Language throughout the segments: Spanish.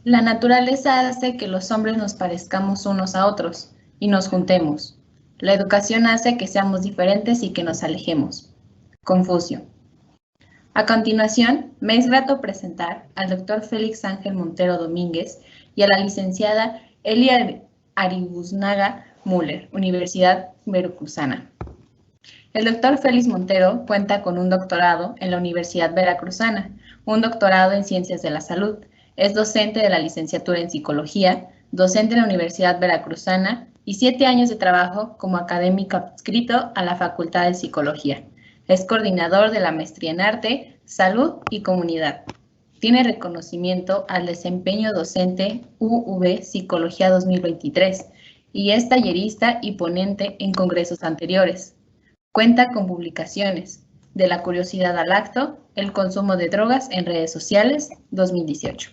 La naturaleza hace que los hombres nos parezcamos unos a otros y nos juntemos. La educación hace que seamos diferentes y que nos alejemos. Confucio. A continuación, me es grato presentar al doctor Félix Ángel Montero Domínguez y a la licenciada Elia Aribuznaga Müller, Universidad Veracruzana. El doctor Félix Montero cuenta con un doctorado en la Universidad Veracruzana, un doctorado en Ciencias de la Salud. Es docente de la licenciatura en Psicología, docente en la Universidad Veracruzana y 7 años de trabajo como académico adscrito a la Facultad de Psicología. Es coordinador de la Maestría en Arte, Salud y Comunidad. Tiene reconocimiento al desempeño docente UV Psicología 2023 y es tallerista y ponente en congresos anteriores. Cuenta con publicaciones de La curiosidad al acto, el consumo de drogas en redes sociales, 2018.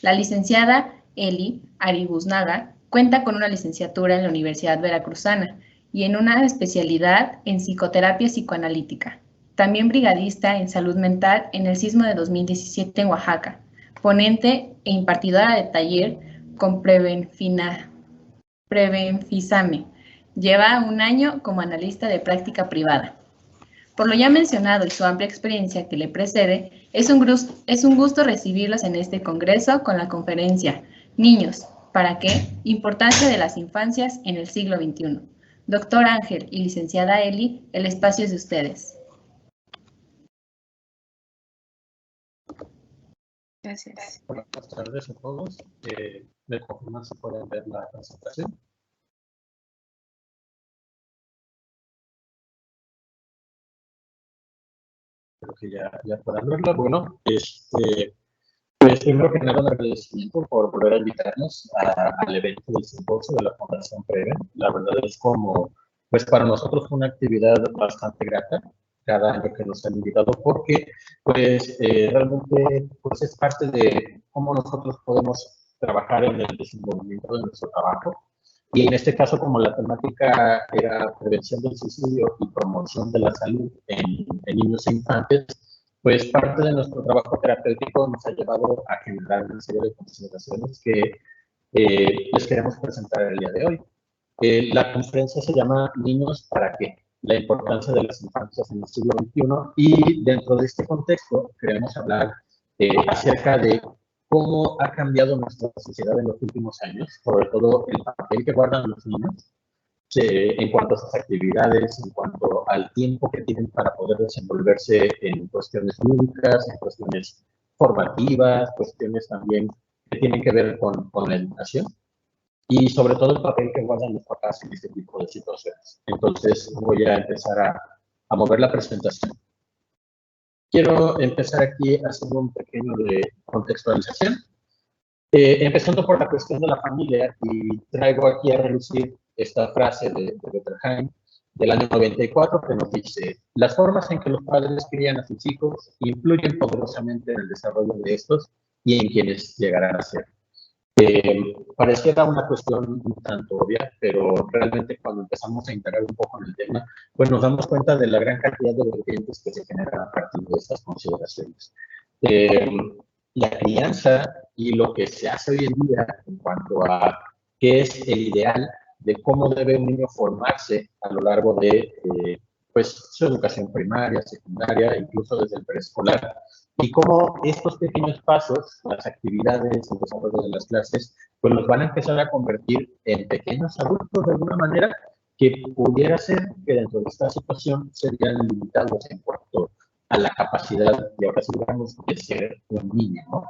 La licenciada Eli Aribuznaga cuenta con una licenciatura en la Universidad Veracruzana y en una especialidad en psicoterapia psicoanalítica. También brigadista en salud mental en el sismo de 2017 en Oaxaca, ponente e impartidora de taller con Prevenfisame. Lleva 1 año como analista de práctica privada. Por lo ya mencionado y su amplia experiencia que le precede, es un gusto recibirlos en este congreso con la conferencia Niños, ¿para qué? Importancia de las infancias en el siglo XXI. Doctor Ángel y licenciada Eli, el espacio es de ustedes. Gracias. Buenas tardes a todos. ¿Me confirman si pueden ver la presentación? Creo que ya puedan verla. Bueno, pues primero que nada un agradecimiento por volver a invitarnos al evento del simposio de la Fundación Preven. La verdad es como, pues para nosotros fue una actividad bastante grata cada año que nos han invitado porque pues realmente pues es parte de cómo nosotros podemos trabajar en el desenvolvimiento de nuestro trabajo. Y en este caso, como la temática era prevención del suicidio y promoción de la salud en niños e infantes, pues parte de nuestro trabajo terapéutico nos ha llevado a generar una serie de consideraciones que les queremos presentar el día de hoy. La conferencia se llama Niños, ¿para qué? La importancia de las infancias en el siglo XXI y dentro de este contexto queremos hablar acerca de cómo ha cambiado nuestra sociedad en los últimos años, sobre todo el papel que guardan los niños en cuanto a sus actividades, en cuanto al tiempo que tienen para poder desenvolverse en cuestiones lúdicas, en cuestiones formativas, cuestiones también que tienen que ver con la educación y sobre todo el papel que guardan los papás en este tipo de situaciones. Entonces voy a empezar a mover la presentación. Quiero empezar aquí haciendo un pequeño de contextualización. Empezando por la cuestión de la familia, y traigo aquí a relucir esta frase de Bettelheim del año 94 que nos dice: las formas en que los padres crían a sus hijos influyen poderosamente en el desarrollo de estos y en quienes llegarán a ser. Pareciera una cuestión un tanto obvia, pero realmente cuando empezamos a indagar un poco en el tema, pues nos damos cuenta de la gran cantidad de vertientes que se generan a partir de estas consideraciones. La crianza y lo que se hace hoy en día en cuanto a qué es el ideal de cómo debe un niño formarse a lo largo de pues, su educación primaria, secundaria, incluso desde el preescolar, y cómo estos pequeños pasos, las actividades, el desarrollo de las clases, pues los van a empezar a convertir en pequeños adultos de alguna manera que pudiera ser que dentro de esta situación serían limitados en cuanto a la capacidad, y ahora sí digamos, de ser un niño, ¿no?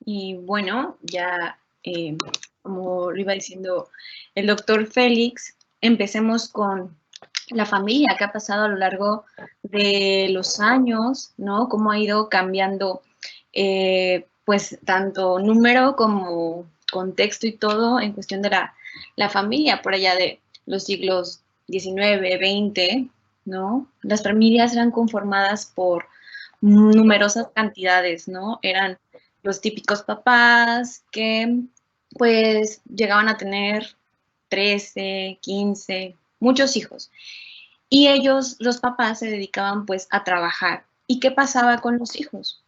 Y bueno, ya como lo iba diciendo el doctor Félix, empecemos con la familia que ha pasado a lo largo de los años, ¿no? Cómo ha ido cambiando, pues, tanto número como contexto y todo en cuestión de la familia por allá de los siglos XIX, XX, ¿no? Las familias eran conformadas por numerosas cantidades, ¿no? Eran los típicos papás que pues llegaban a tener 13, 15, muchos hijos. y ellos, los papás, se dedicaban pues a trabajar. ¿Y qué pasaba con los hijos?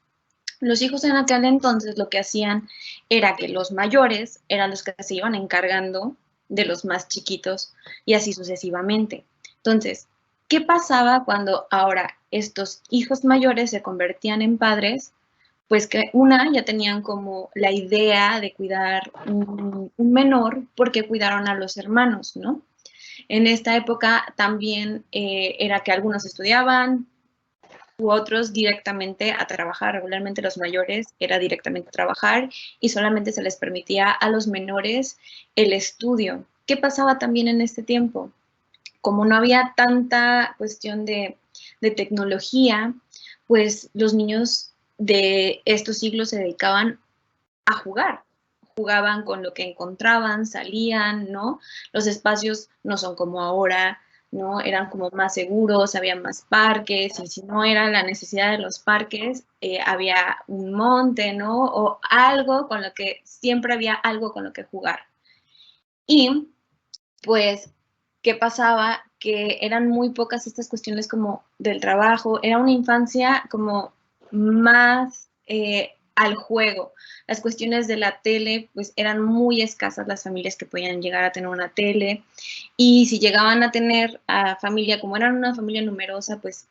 Los hijos en aquel entonces lo que hacían era que los mayores eran los que se iban encargando de los más chiquitos y así sucesivamente. Entonces, ¿qué pasaba cuando ahora estos hijos mayores se convertían en padres? Pues que ya tenían como la idea de cuidar un menor porque cuidaron a los hermanos, ¿no? En esta época también era que algunos estudiaban, u otros directamente a trabajar. Regularmente los mayores era directamente a trabajar y solamente se les permitía a los menores el estudio. ¿Qué pasaba también en este tiempo? Como no había tanta cuestión de tecnología, pues los niños de estos siglos se dedicaban a jugar. Jugaban con lo que encontraban, salían, ¿no? Los espacios no son como ahora, ¿no? Eran como más seguros, había más parques, y si no era la necesidad de los parques, había un monte, ¿no? O algo con lo que, siempre había algo con lo que jugar. Y, pues, ¿qué pasaba? Que eran muy pocas estas cuestiones como del trabajo, era una infancia como más al juego. Las cuestiones de la tele, pues eran muy escasas las familias que podían llegar a tener una tele, y si llegaban a tener a familia, como eran una familia numerosa, pues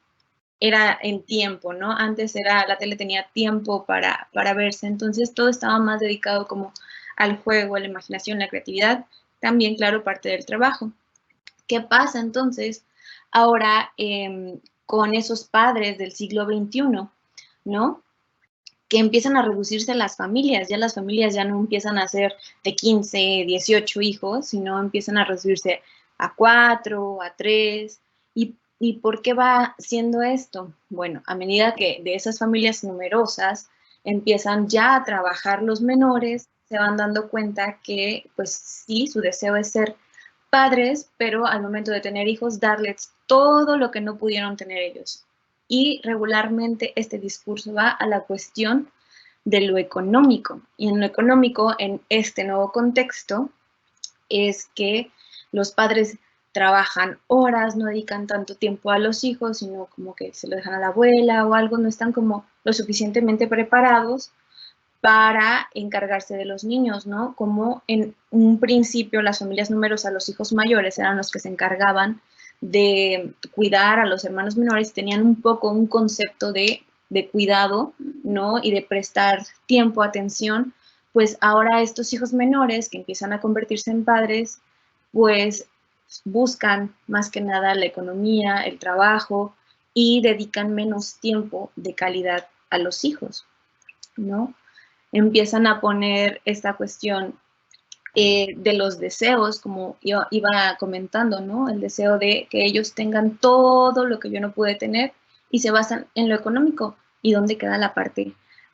era en tiempo, ¿no? Antes la tele tenía tiempo para verse, entonces todo estaba más dedicado como al juego, a la imaginación, la creatividad, también, claro, parte del trabajo. ¿Qué pasa entonces ahora con esos padres del siglo XXI, ¿no? Que empiezan a reducirse las familias, ya las familias ya no empiezan a ser de 15, 18 hijos, sino empiezan a reducirse a 4, a 3. ¿Y por qué va siendo esto? Bueno, a medida que de esas familias numerosas empiezan ya a trabajar los menores, se van dando cuenta que, pues sí, su deseo es ser padres, pero al momento de tener hijos, darles todo lo que no pudieron tener ellos. Y regularmente este discurso va a la cuestión de lo económico. Y en lo económico, en este nuevo contexto, es que los padres trabajan horas, no dedican tanto tiempo a los hijos, sino como que se lo dejan a la abuela o algo, no están como lo suficientemente preparados para encargarse de los niños, ¿no? Como en un principio las familias numerosas, los hijos mayores eran los que se encargaban de cuidar a los hermanos menores, tenían un poco un concepto de cuidado, ¿no? Y de prestar tiempo, atención, pues ahora estos hijos menores que empiezan a convertirse en padres, pues buscan más que nada la economía, el trabajo y dedican menos tiempo de calidad a los hijos, ¿no? Empiezan a poner esta cuestión de los deseos, como yo iba comentando, ¿no? El deseo de que ellos tengan todo lo que yo no pude tener y se basan en lo económico. ¿Y dónde queda la parte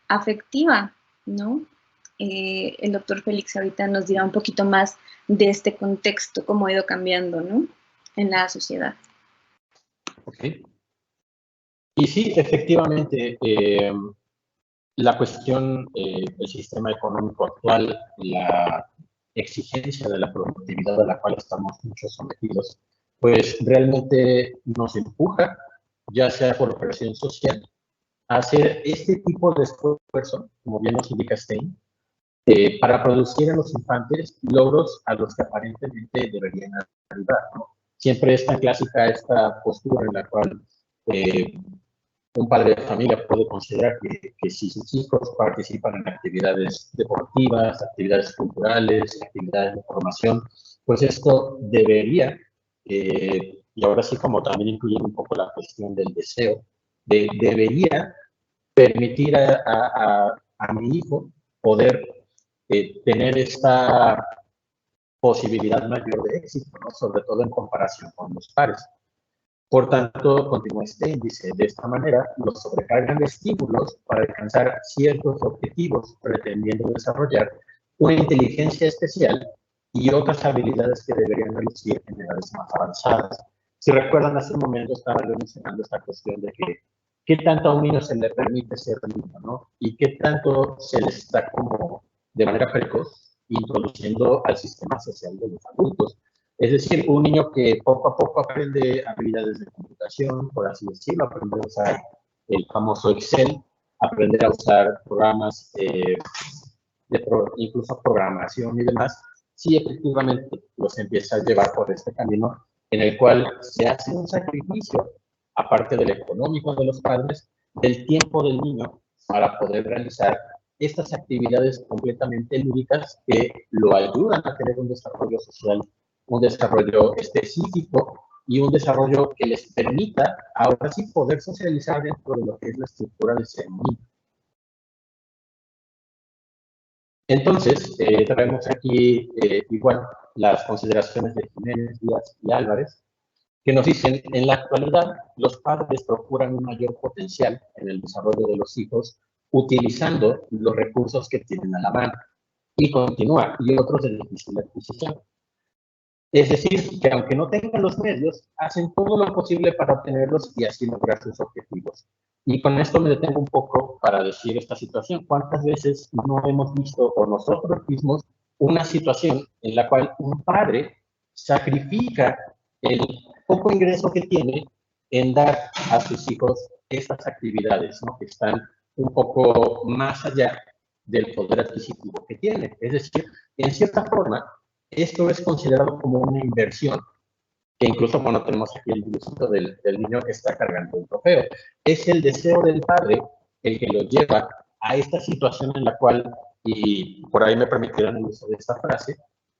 afectiva, ¿no? El doctor Félix ahorita nos dirá un poquito más de este contexto, cómo ha ido cambiando, ¿no? En la sociedad. Ok. Y sí, efectivamente, la cuestión del sistema económico actual, la exigencia de la productividad a la cual estamos muchos sometidos, pues realmente nos empuja, ya sea por presión social, a hacer este tipo de esfuerzo, como bien nos indica Stein, para producir en los infantes logros a los que aparentemente deberían arribar, ¿no? Siempre es tan clásica esta postura en la cual un padre de familia puede considerar que si sus hijos participan en actividades deportivas, actividades culturales, actividades de formación, pues esto debería, y ahora sí como también incluye un poco la cuestión del deseo, debería permitir a mi hijo poder tener esta posibilidad mayor de éxito, ¿no? Sobre todo en comparación con los pares. Por tanto, continúa este índice. De esta manera, los sobrecargan de estímulos para alcanzar ciertos objetivos, pretendiendo desarrollar una inteligencia especial y otras habilidades que deberían lucir en edades más avanzadas. Si recuerdan, hace un momento estaba yo mencionando esta cuestión de que qué tanto a un niño se le permite ser niño, ¿no? Y qué tanto se le está como de manera precoz introduciendo al sistema social de los adultos. Es decir, un niño que poco a poco aprende habilidades de computación, por así decirlo, aprende a usar el famoso Excel, aprender a usar programas, incluso programación y demás, sí efectivamente los empieza a llevar por este camino en el cual se hace un sacrificio, aparte del económico de los padres, del tiempo del niño para poder realizar estas actividades completamente lúdicas que lo ayudan a tener un desarrollo social, un desarrollo específico y un desarrollo que les permita ahora sí poder socializar dentro de lo que es la estructura de ser niño. Entonces, traemos aquí igual las consideraciones de Jiménez, Díaz y Álvarez, que nos dicen, en la actualidad, los padres procuran un mayor potencial en el desarrollo de los hijos utilizando los recursos que tienen a la mano. Y continúa, y otros de difícil adquisición. Es decir, que aunque no tengan los medios, hacen todo lo posible para obtenerlos y así lograr sus objetivos. Y con esto me detengo un poco para decir esta situación. ¿Cuántas veces no hemos visto por nosotros mismos una situación en la cual un padre sacrifica el poco ingreso que tiene en dar a sus hijos estas actividades, ¿no? Que están un poco más allá del poder adquisitivo que tiene? Es decir, en cierta forma, esto es considerado como una inversión, que incluso cuando tenemos aquí el dibujito del niño que está cargando un trofeo, es el deseo del padre el que lo lleva a esta situación en la cual, y por ahí me permitirán el uso de esta frase,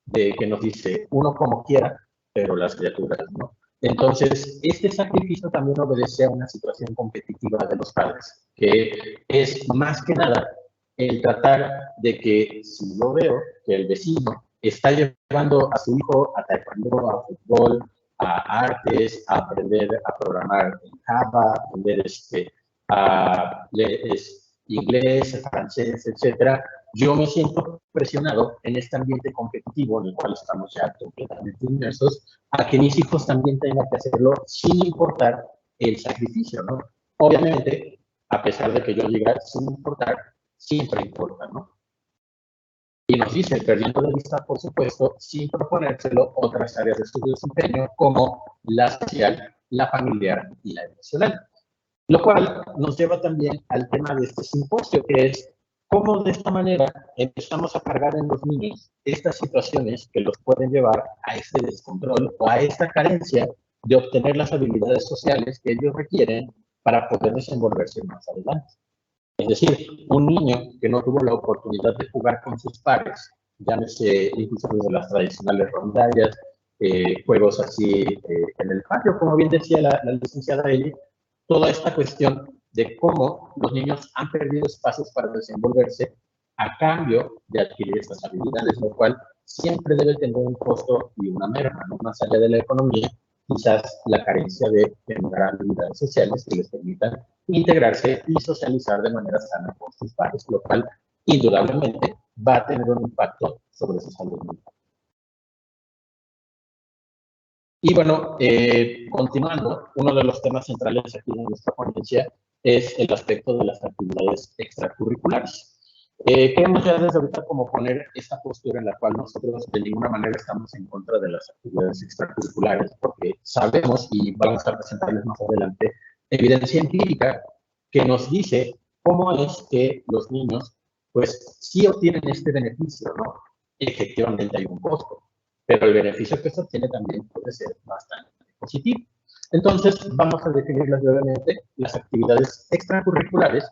de que nos dice, uno como quiera, pero las criaturas no. Entonces, este sacrificio también obedece a una situación competitiva de los padres, que es más que nada el tratar de que si yo veo que el vecino está llevando a su hijo a taekwondo, a fútbol, a artes, a aprender a programar en Java, a aprender inglés, francés, etcétera, yo me siento presionado en este ambiente competitivo en el cual estamos ya completamente inmersos, a que mis hijos también tengan que hacerlo sin importar el sacrificio, ¿no? Obviamente, a pesar de que yo diga sin importar, siempre importa, ¿no? Y nos dice, perdiendo de vista, por supuesto, sin proponérselo, otras áreas de su desempeño, como la social, la familiar y la emocional. Lo cual nos lleva también al tema de este simposio, que es cómo de esta manera empezamos a cargar en los niños estas situaciones que los pueden llevar a este descontrol o a esta carencia de obtener las habilidades sociales que ellos requieren para poder desenvolverse más adelante. Es decir, un niño que no tuvo la oportunidad de jugar con sus pares, llámese incluso desde las tradicionales rondallas, juegos así en el patio, como bien decía la licenciada Eli, toda esta cuestión de cómo los niños han perdido espacios para desenvolverse a cambio de adquirir estas habilidades, lo cual siempre debe tener un costo y una merma, ¿no? Más allá de la economía, quizás la carencia de generar habilidades sociales que les permitan integrarse y socializar de manera sana con sus pares, lo cual indudablemente va a tener un impacto sobre su salud mental. Y bueno, continuando, uno de los temas centrales aquí en nuestra ponencia es el aspecto de las actividades extracurriculares. Queremos ya desde ahorita como poner esta postura en la cual nosotros de ninguna manera estamos en contra de las actividades extracurriculares, porque sabemos, y vamos a presentarles más adelante, evidencia empírica que nos dice cómo es que los niños, pues sí obtienen este beneficio, ¿no? Efectivamente hay un costo, pero el beneficio que se obtiene también puede ser bastante positivo. Entonces, vamos a definirlas brevemente. Las actividades extracurriculares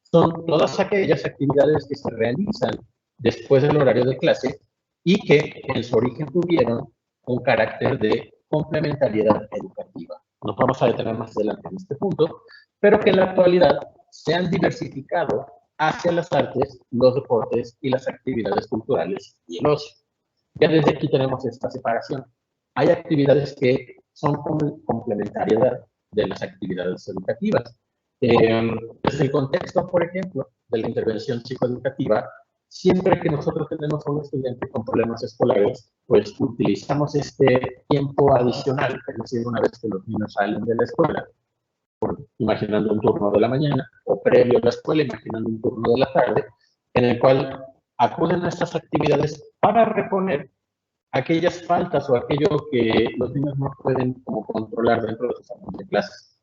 son todas aquellas actividades que se realizan después del horario de clase y que en su origen tuvieron un carácter de complementariedad educativa. Nos vamos a detener más adelante en este punto, pero que en la actualidad se han diversificado hacia las artes, los deportes y las actividades culturales y el ocio. Ya desde aquí tenemos esta separación. Hay actividades que son complementariedad de las actividades educativas. Desde el contexto, por ejemplo, de la intervención psicoeducativa, siempre que nosotros tenemos a un estudiante con problemas escolares, pues utilizamos este tiempo adicional, es decir, una vez que los niños salen de la escuela, imaginando un turno de la mañana, o previo a la escuela, imaginando un turno de la tarde, en el cual acuden a estas actividades para reponer aquellas faltas o aquello que los niños no pueden como controlar dentro de sus salones de clases.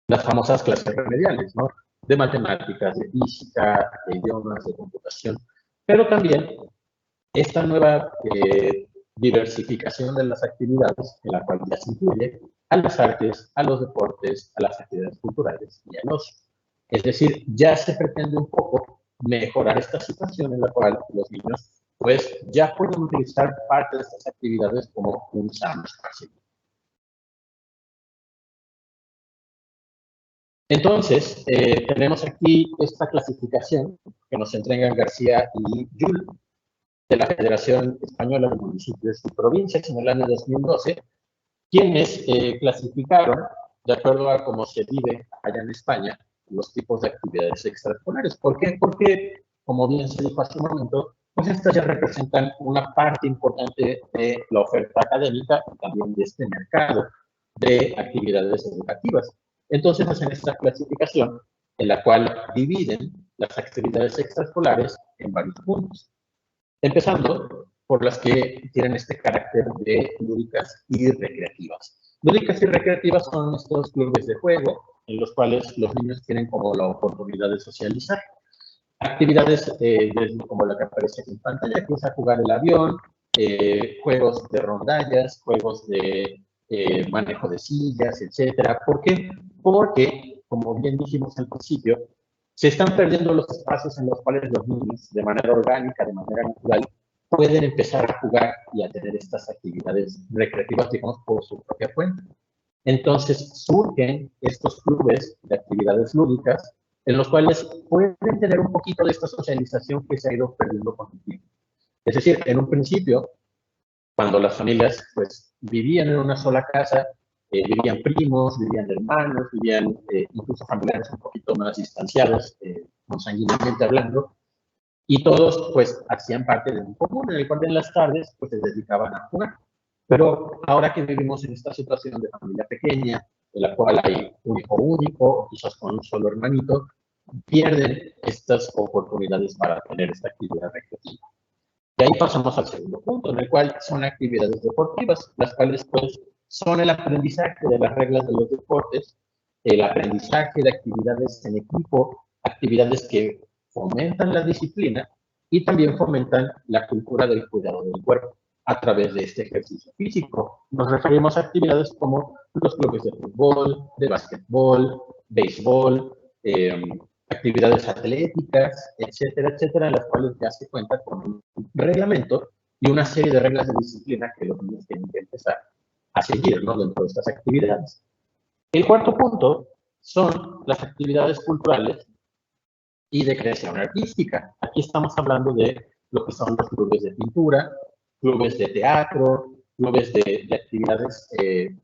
Las famosas clases remediales, ¿no? De matemáticas, de física, de idiomas, de computación, pero también esta nueva diversificación de las actividades, en la cual ya se incluye a las artes, a los deportes, a las actividades culturales y al ocio. Es decir, ya se pretende un poco mejorar esta situación en la cual los niños pues ya pueden utilizar parte de estas actividades como un sano esparcimiento. Entonces, tenemos aquí esta clasificación que nos entregan García y Yull de la Federación Española de Municipios y Provincias en el año 2012, quienes clasificaron, de acuerdo a cómo se vive allá en España, los tipos de actividades extraescolares. ¿Por qué? Porque, como bien se dijo hace un momento, pues estas ya representan una parte importante de la oferta académica y también de este mercado de actividades educativas. Entonces hacen esta clasificación en la cual dividen las actividades extraescolares en varios puntos, empezando por las que tienen este carácter de lúdicas y recreativas. Lúdicas y recreativas son estos clubes de juego en los cuales los niños tienen como la oportunidad de socializar. Actividades como la que aparece en pantalla, que es a jugar el avión, juegos de rondallas, juegos de manejo de sillas, etcétera. ¿Por qué? Porque, como bien dijimos al principio, se están perdiendo los espacios en los cuales los niños, de manera orgánica, de manera natural, pueden empezar a jugar y a tener estas actividades recreativas, digamos, por su propia cuenta. Entonces surgen estos clubes de actividades lúdicas en los cuales pueden tener un poquito de esta socialización que se ha ido perdiendo con el tiempo. Es decir, en un principio, cuando las familias pues vivían en una sola casa, vivían primos, vivían hermanos, vivían incluso familiares un poquito más distanciados, consanguíneamente hablando, y todos pues hacían parte de un común en el cual en las tardes pues se dedicaban a jugar. Pero ahora que vivimos en esta situación de familia pequeña, en la cual hay un hijo único, o quizás con un solo hermanito, pierden estas oportunidades para tener esta actividad recreativa. Y ahí pasamos al segundo punto, en el cual son actividades deportivas, las cuales pues son el aprendizaje de las reglas de los deportes, el aprendizaje de actividades en equipo, actividades que fomentan la disciplina y también fomentan la cultura del cuidado del cuerpo a través de este ejercicio físico. Nos referimos a actividades como los clubes de fútbol, de básquetbol, béisbol, actividades atléticas, etcétera, etcétera, en las cuales ya se cuenta con un reglamento y una serie de reglas de disciplina que los niños tienen que empezar a seguir, ¿no?, dentro de estas actividades. El cuarto punto son las actividades culturales y de creación artística. Aquí estamos hablando de lo que son los clubes de pintura, clubes de teatro, clubes de actividades,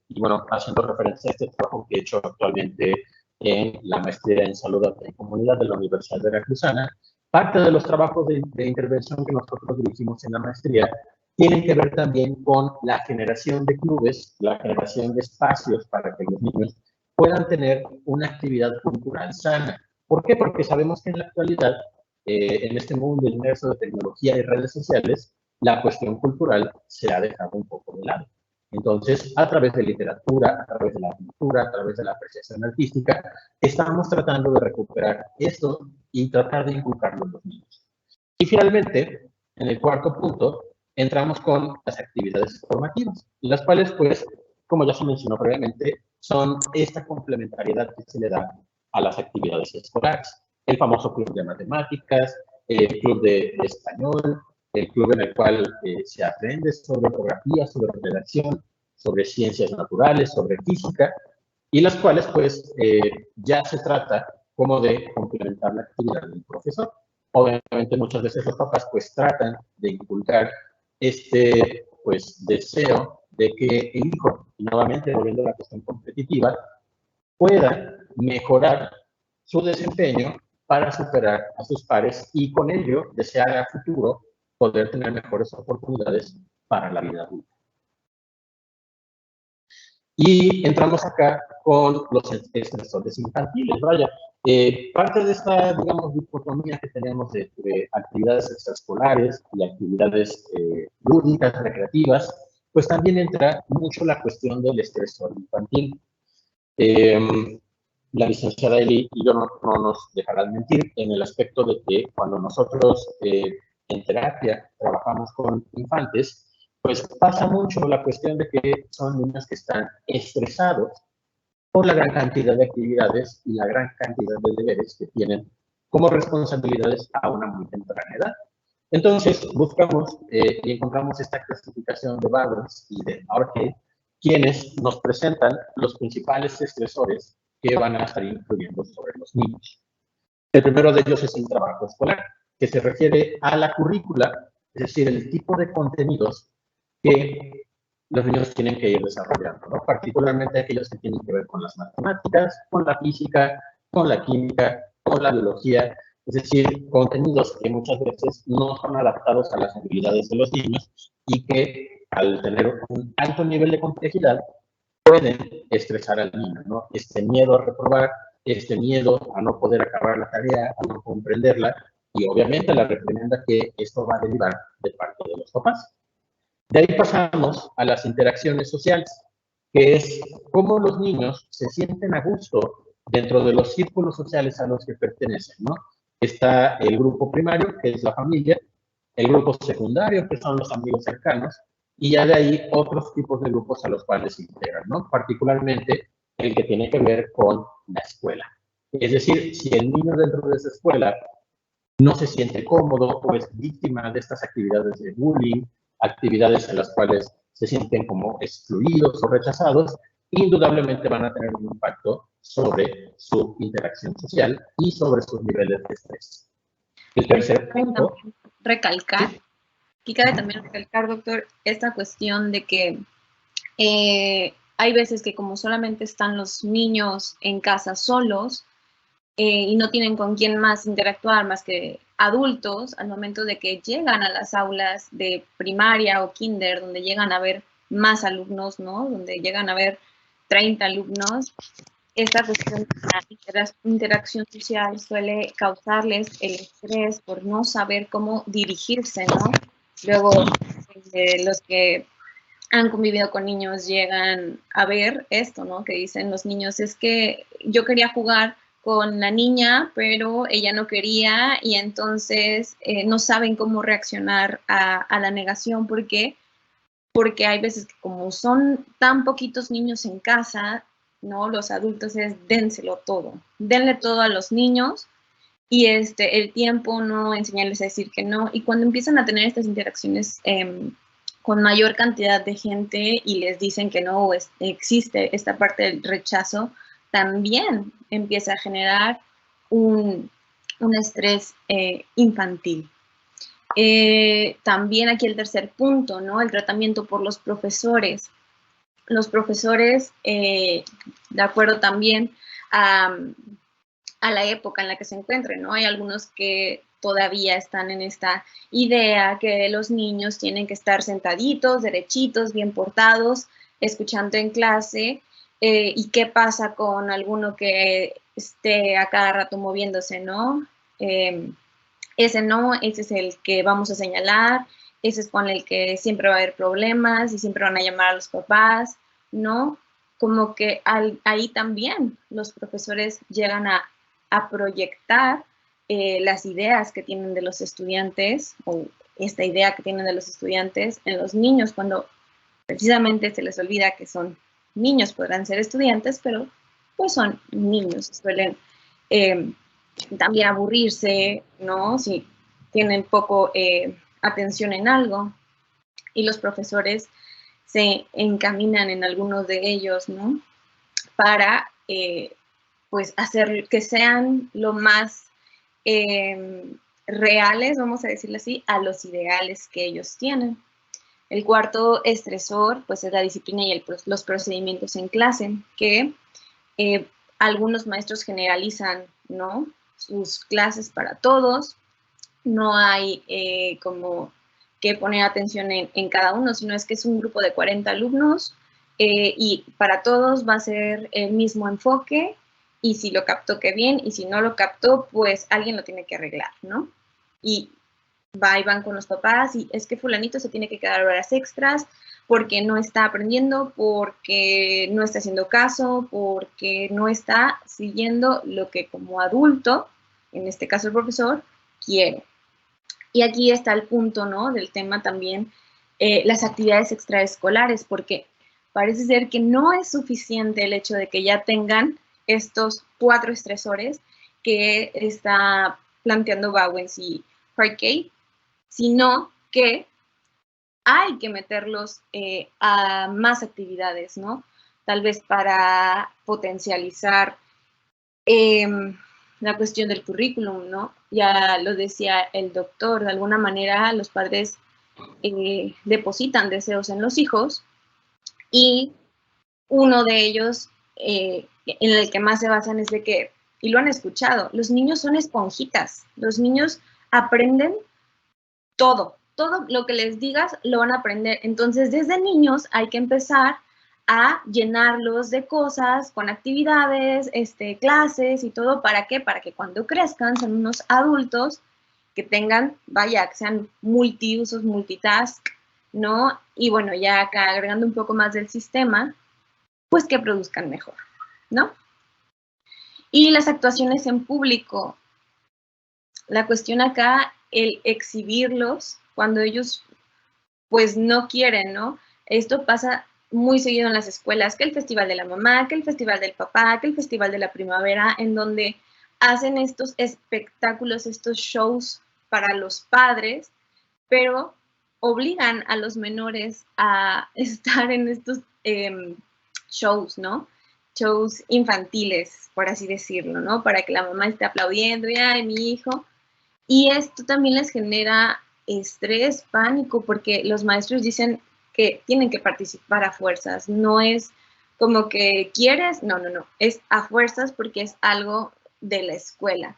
y bueno, haciendo referencia a este trabajo que he hecho actualmente en la maestría en salud y comunidad de la Universidad Veracruzana, parte de los trabajos de intervención que nosotros dirigimos en la maestría tienen que ver también con la generación de clubes, la generación de espacios para que los niños puedan tener una actividad cultural sana. ¿Por qué? Porque sabemos que en la actualidad, en este mundo inmerso de tecnología y redes sociales, la cuestión cultural se ha dejado un poco de lado. Entonces, a través de literatura, a través de la pintura, a través de la apreciación artística, estamos tratando de recuperar esto y tratar de inculcarlo en los niños. Y finalmente, en el cuarto punto, entramos con las actividades formativas, las cuales, pues, como ya se mencionó previamente, son esta complementariedad que se le da a las actividades escolares. El famoso club de matemáticas, el club de español, el club en el cual se aprende sobre ortografía, sobre redacción, sobre ciencias naturales, sobre física, y las cuales pues ya se trata como de complementar la actividad del profesor. Obviamente muchas veces los papás pues tratan de inculcar este pues deseo de que el hijo, y nuevamente volviendo a la cuestión competitiva, pueda mejorar su desempeño para superar a sus pares y con ello desear a futuro poder tener mejores oportunidades para la vida adulta. Y entramos acá con los estresores infantiles. Vaya, Parte de esta, digamos, dicotomía que tenemos entre actividades extraescolares y actividades lúdicas, recreativas, pues también entra mucho la cuestión del estresor infantil. La licenciada Eli y yo no nos dejarán mentir en el aspecto de que cuando nosotros en terapia trabajamos con infantes, pues pasa mucho la cuestión de que son niños que están estresados por la gran cantidad de actividades y la gran cantidad de deberes que tienen como responsabilidades a una muy temprana edad. Entonces, buscamos y encontramos esta clasificación de Bowers y de Orke, quienes nos presentan los principales estresores que van a estar influyendo sobre los niños. El primero de ellos es el trabajo escolar, que se refiere a la currícula, es decir, el tipo de contenidos que los niños tienen que ir desarrollando, ¿no? Particularmente aquellos que tienen que ver con las matemáticas, con la física, con la química, con la biología, es decir, contenidos que muchas veces no son adaptados a las habilidades de los niños y que al tener un alto nivel de complejidad pueden estresar al niño, ¿no? Este miedo a reprobar, este miedo a no poder acabar la tarea, a no comprenderla y obviamente la reprimenda que esto va a derivar de parte de los papás. De ahí pasamos a las interacciones sociales, que es cómo los niños se sienten a gusto dentro de los círculos sociales a los que pertenecen, ¿no? Está el grupo primario, que es la familia, el grupo secundario, que son los amigos cercanos, y ya de ahí otros tipos de grupos a los cuales se integran, ¿no? Particularmente el que tiene que ver con la escuela. Es decir, si el niño dentro de esa escuela no se siente cómodo o es víctima de estas actividades de bullying, actividades en las cuales se sienten como excluidos o rechazados, indudablemente van a tener un impacto sobre su interacción social y sobre sus niveles de estrés. El tercer punto... Recalcar, y cabe también recalcar, doctor, esta cuestión de que hay veces que como solamente están los niños en casa solos, y no tienen con quién más interactuar más que adultos, al momento de que llegan a las aulas de primaria o kinder, donde llegan a ver más alumnos, ¿no? Donde llegan a ver 30 alumnos, esta cuestión de la interacción social suele causarles el estrés por no saber cómo dirigirse, ¿no? Luego, los que han convivido con niños llegan a ver esto, ¿no? Que dicen los niños, es que yo quería jugar con la niña, pero ella no quería y entonces no saben cómo reaccionar a la negación. ¿Por qué? Porque hay veces que como son tan poquitos niños en casa, ¿no? Los adultos es dénselo todo, denle todo a los niños y el tiempo no enseñarles a decir que no. Y cuando empiezan a tener estas interacciones con mayor cantidad de gente y les dicen que no existe esta parte del rechazo, también empieza a generar un estrés infantil. También aquí el tercer punto, ¿no? El tratamiento por los profesores. Los profesores, de acuerdo también a la época en la que se encuentren, ¿no? Hay algunos que todavía están en esta idea que los niños tienen que estar sentaditos, derechitos, bien portados, escuchando en clase. ¿Y qué pasa con alguno que esté a cada rato moviéndose, no? Ese no, ese es el que vamos a señalar, ese es con el que siempre va a haber problemas y siempre van a llamar a los papás, ¿no? Como que ahí también los profesores llegan a proyectar las ideas que tienen de los estudiantes o esta idea que tienen de los estudiantes en los niños, cuando precisamente se les olvida que son niños, podrán ser estudiantes, pero pues son niños, suelen también aburrirse, ¿no? Si tienen poco atención en algo y los profesores se encaminan en algunos de ellos, ¿no? Para pues hacer que sean lo más reales, vamos a decirlo así, a los ideales que ellos tienen. El cuarto estresor, pues es la disciplina y los procedimientos en clase, que algunos maestros generalizan, ¿no? Sus clases para todos, no hay como que poner atención en cada uno, sino es que es un grupo de 40 alumnos y para todos va a ser el mismo enfoque y si lo captó, qué bien, y si no lo captó, pues alguien lo tiene que arreglar, ¿no? Y van con los papás y es que fulanito se tiene que quedar horas extras porque no está aprendiendo, porque no está haciendo caso, porque no está siguiendo lo que como adulto, en este caso el profesor, quiere. Y aquí está el punto, ¿no?, del tema también, las actividades extraescolares, porque parece ser que no es suficiente el hecho de que ya tengan estos 4 estresores que está planteando Bowens y Parkey, sino que hay que meterlos a más actividades, ¿no? Tal vez para potencializar la cuestión del currículum, ¿no? Ya lo decía el doctor, de alguna manera los padres depositan deseos en los hijos y uno de ellos en el que más se basan es de que, y lo han escuchado, los niños son esponjitas, los niños aprenden todo lo que les digas lo van a aprender. Entonces, desde niños hay que empezar a llenarlos de cosas, con actividades, clases y todo. ¿Para qué? Para que cuando crezcan sean unos adultos que tengan, vaya, que sean multiusos, multitask, ¿no? Y bueno, ya acá agregando un poco más del sistema, pues que produzcan mejor, ¿no? Y las actuaciones en público. La cuestión acá, el exhibirlos cuando ellos pues no quieren, ¿no? Esto pasa muy seguido en las escuelas, que el festival de la mamá, que el festival del papá, que el festival de la primavera, en donde hacen estos espectáculos, estos shows para los padres, pero obligan a los menores a estar en estos shows, ¿no? Shows infantiles, por así decirlo, ¿no? Para que la mamá esté aplaudiendo, y ay, mi hijo. Y esto también les genera estrés, pánico, porque los maestros dicen que tienen que participar a fuerzas, no es como que quieres, no, es a fuerzas porque es algo de la escuela.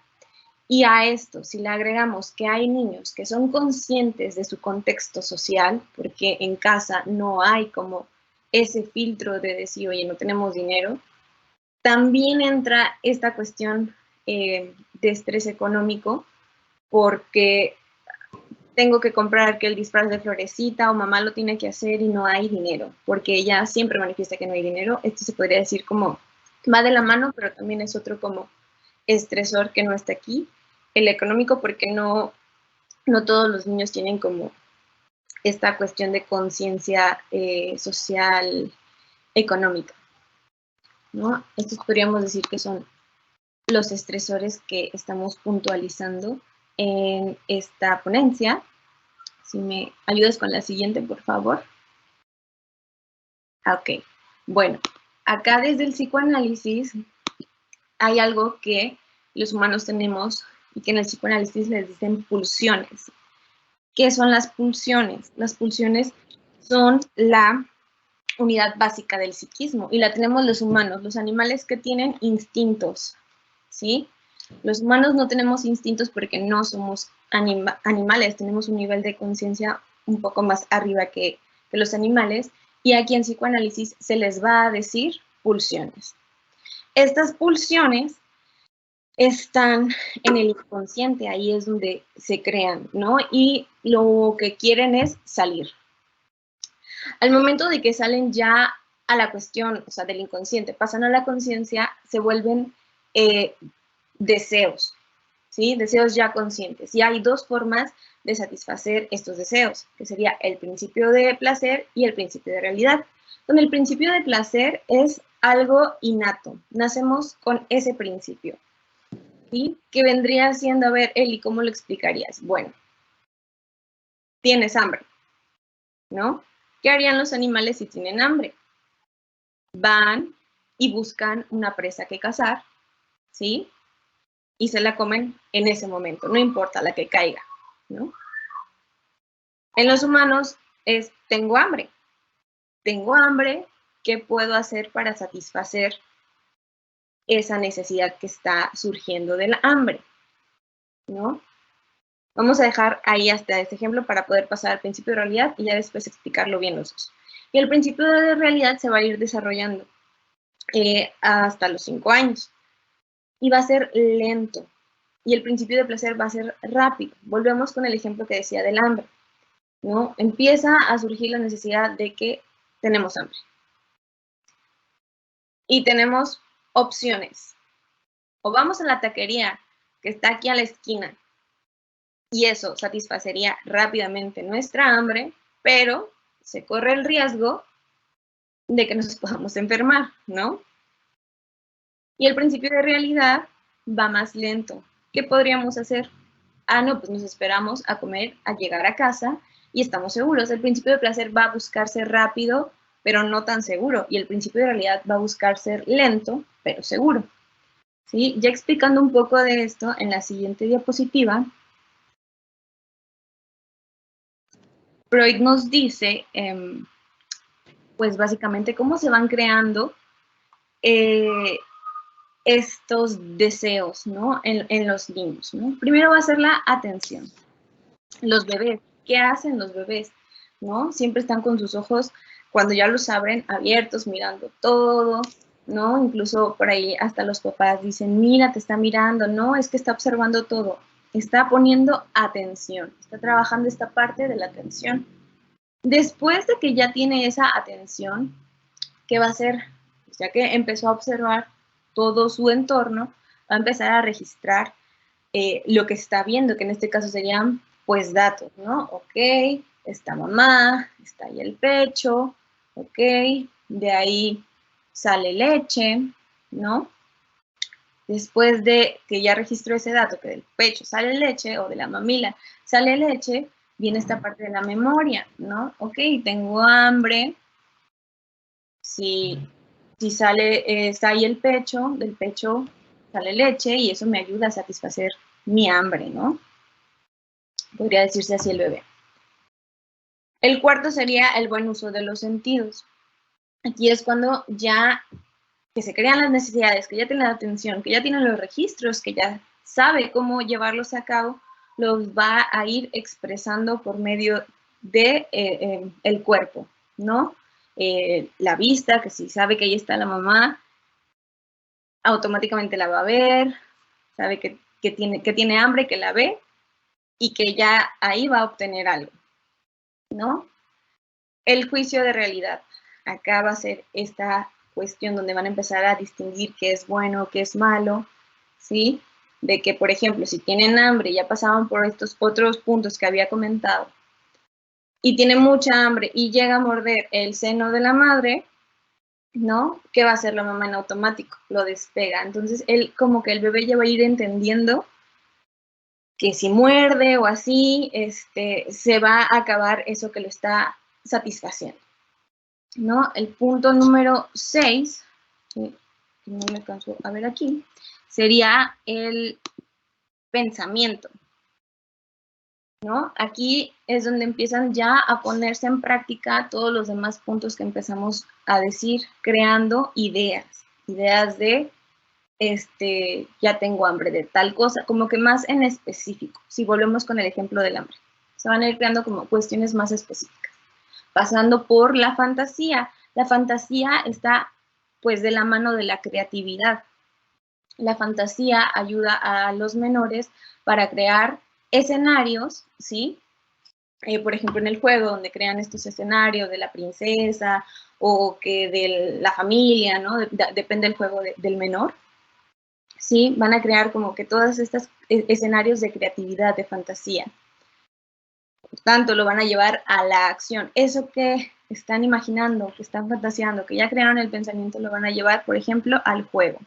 Y a esto, si le agregamos que hay niños que son conscientes de su contexto social, porque en casa no hay como ese filtro de decir, oye, no tenemos dinero, también entra esta cuestión de estrés económico, porque tengo que comprar que el disfraz de Florecita o mamá lo tiene que hacer y no hay dinero, porque ella siempre manifiesta que no hay dinero. Esto se podría decir como va de la mano, pero también es otro como estresor que no está aquí. El económico, porque no todos los niños tienen como esta cuestión de conciencia social, económica, ¿no? Estos podríamos decir que son los estresores que estamos puntualizando en esta ponencia. Si me ayudas con la siguiente, por favor. Ok, bueno, acá desde el psicoanálisis hay algo que los humanos tenemos y que en el psicoanálisis les dicen pulsiones. ¿Qué son las pulsiones? Las pulsiones son la unidad básica del psiquismo y la tenemos los humanos, los animales que tienen instintos, ¿sí? Los humanos no tenemos instintos porque no somos animales, tenemos un nivel de conciencia un poco más arriba que los animales, y aquí en psicoanálisis se les va a decir pulsiones. Estas pulsiones están en el inconsciente, ahí es donde se crean, ¿no? Y lo que quieren es salir. Al momento de que salen ya a la cuestión, o sea, del inconsciente, pasan a la conciencia, se vuelven deseos, ¿sí? Deseos ya conscientes. Y hay dos formas de satisfacer estos deseos, que sería el principio de placer y el principio de realidad. Donde el principio de placer es algo innato, nacemos con ese principio, ¿sí? Que vendría siendo, a ver, Eli, ¿cómo lo explicarías? Bueno, tienes hambre, ¿no? ¿Qué harían los animales si tienen hambre? Van y buscan una presa que cazar, ¿sí? Y se la comen en ese momento, no importa la que caiga, ¿no? En los humanos es, tengo hambre, ¿qué puedo hacer para satisfacer esa necesidad que está surgiendo del hambre, ¿no? Vamos a dejar ahí hasta este ejemplo para poder pasar al principio de realidad y ya después explicarlo bien los dos. Y el principio de realidad se va a ir desarrollando hasta los 5 años. y va a ser lento. Y el principio de placer va a ser rápido. Volvemos con el ejemplo que decía del hambre, ¿no? Empieza a surgir la necesidad de que tenemos hambre. Y tenemos opciones. O vamos a la taquería que está aquí a la esquina y eso satisfacería rápidamente nuestra hambre, pero se corre el riesgo de que nos podamos enfermar, ¿no? Y el principio de realidad va más lento. ¿Qué podríamos hacer? Ah, no, pues nos esperamos a comer, a llegar a casa y estamos seguros. El principio de placer va a buscar ser rápido, pero no tan seguro. Y el principio de realidad va a buscar ser lento, pero seguro. ¿Sí? Ya explicando un poco de esto en la siguiente diapositiva, Freud nos dice, pues básicamente, cómo se van creando estos deseos, ¿no? En los niños, ¿no? Primero va a ser la atención. Los bebés, ¿qué hacen los bebés? ¿No? Siempre están con sus ojos, cuando ya los abren, abiertos, mirando todo, ¿no? Incluso por ahí hasta los papás dicen, mira, te está mirando, no, es que está observando todo, está poniendo atención, está trabajando esta parte de la atención. Después de que ya tiene esa atención, ¿qué va a hacer? Pues ya que empezó a observar todo su entorno, va a empezar a registrar lo que está viendo, que en este caso serían pues datos, ¿no? Ok, está mamá, está ahí el pecho, ok, de ahí sale leche, ¿no? Después de que ya registró ese dato, que del pecho sale leche o de la mamila sale leche, viene esta parte de la memoria, ¿no? Ok, tengo hambre, si sale, está ahí el pecho, del pecho sale leche y eso me ayuda a satisfacer mi hambre, ¿no? Podría decirse así el bebé. El cuarto sería el buen uso de los sentidos. Aquí es cuando ya que se crean las necesidades, que ya tiene la atención, que ya tiene los registros, que ya sabe cómo llevarlos a cabo, los va a ir expresando por medio de el cuerpo, ¿no? La vista, que si sabe que ahí está la mamá, automáticamente la va a ver, sabe que tiene hambre, que la ve y que ya ahí va a obtener algo, ¿no? El juicio de realidad. Acá va a ser esta cuestión donde van a empezar a distinguir qué es bueno, qué es malo, ¿sí? De que, por ejemplo, si tienen hambre, ya pasaban por estos otros puntos que había comentado, y tiene mucha hambre y llega a morder el seno de la madre, ¿no? ¿Qué va a hacer la mamá en automático? Lo despega. Entonces, él, como que el bebé ya va a ir entendiendo que si muerde o así, se va a acabar eso que lo está satisfaciendo, ¿no? El punto número 6, que no me alcanzo a ver aquí, sería el pensamiento, ¿no? Aquí es donde empiezan ya a ponerse en práctica todos los demás puntos que empezamos a decir, creando ideas de ya tengo hambre de tal cosa, como que más en específico, si volvemos con el ejemplo del hambre. Se van a ir creando como cuestiones más específicas, pasando por la fantasía. La fantasía está pues de la mano de la creatividad. La fantasía ayuda a los menores para crear escenarios, ¿sí? Por ejemplo, en el juego, donde crean estos escenarios de la princesa o que de la familia, ¿no? Depende del juego del menor. ¿Sí? Van a crear como que todos estos escenarios de creatividad, de fantasía. Por tanto, lo van a llevar a la acción. Eso que están imaginando, que están fantaseando, que ya crearon el pensamiento, lo van a llevar, por ejemplo, al juego,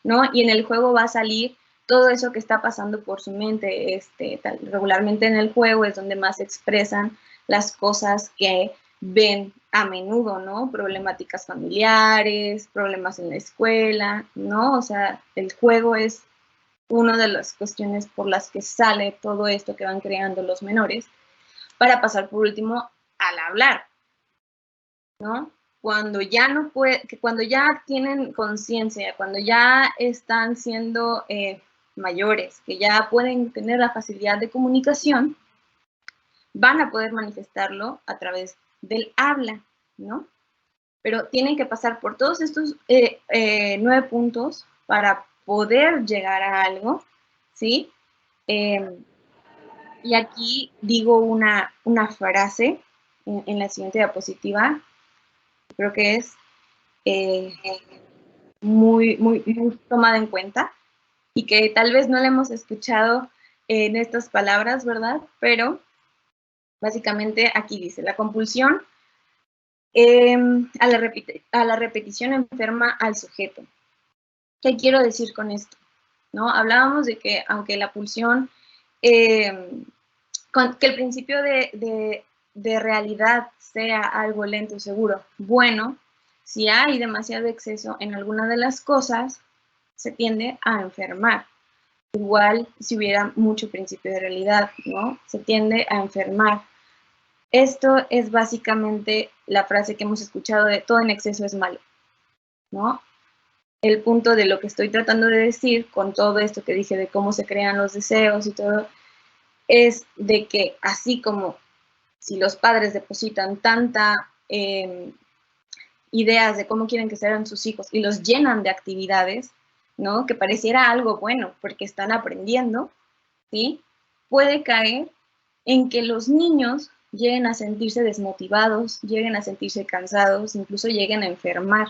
¿no? Y en el juego va a salir todo eso que está pasando por su mente. Regularmente en el juego es donde más se expresan las cosas que ven a menudo, ¿no? Problemáticas familiares, problemas en la escuela, ¿no? O sea, el juego es una de las cuestiones por las que sale todo esto que van creando los menores, para pasar por último al hablar, ¿no? Cuando ya no puede, cuando ya tienen conciencia, cuando ya están siendo mayores, que ya pueden tener la facilidad de comunicación, van a poder manifestarlo a través del habla, ¿no? Pero tienen que pasar por todos estos 9 puntos para poder llegar a algo, ¿sí? Y aquí digo una frase en la siguiente diapositiva, creo que es muy tomada en cuenta y que tal vez no la hemos escuchado en estas palabras, ¿verdad? Pero básicamente aquí dice, la compulsión a la repetición enferma al sujeto. ¿Qué quiero decir con esto? ¿No? Hablábamos de que aunque la pulsión, que el principio de realidad sea algo lento y seguro, bueno, si hay demasiado exceso en alguna de las cosas, se tiende a enfermar. Igual si hubiera mucho principio de realidad, ¿no? Se tiende a enfermar. Esto es básicamente la frase que hemos escuchado de todo en exceso es malo, ¿no? El punto de lo que estoy tratando de decir con todo esto que dije de cómo se crean los deseos y todo, es de que así como si los padres depositan tanta ideas de cómo quieren que sean sus hijos y los llenan de actividades, ¿no? Que pareciera algo bueno porque están aprendiendo, ¿sí? Puede caer en que los niños lleguen a sentirse desmotivados, lleguen a sentirse cansados, incluso lleguen a enfermar,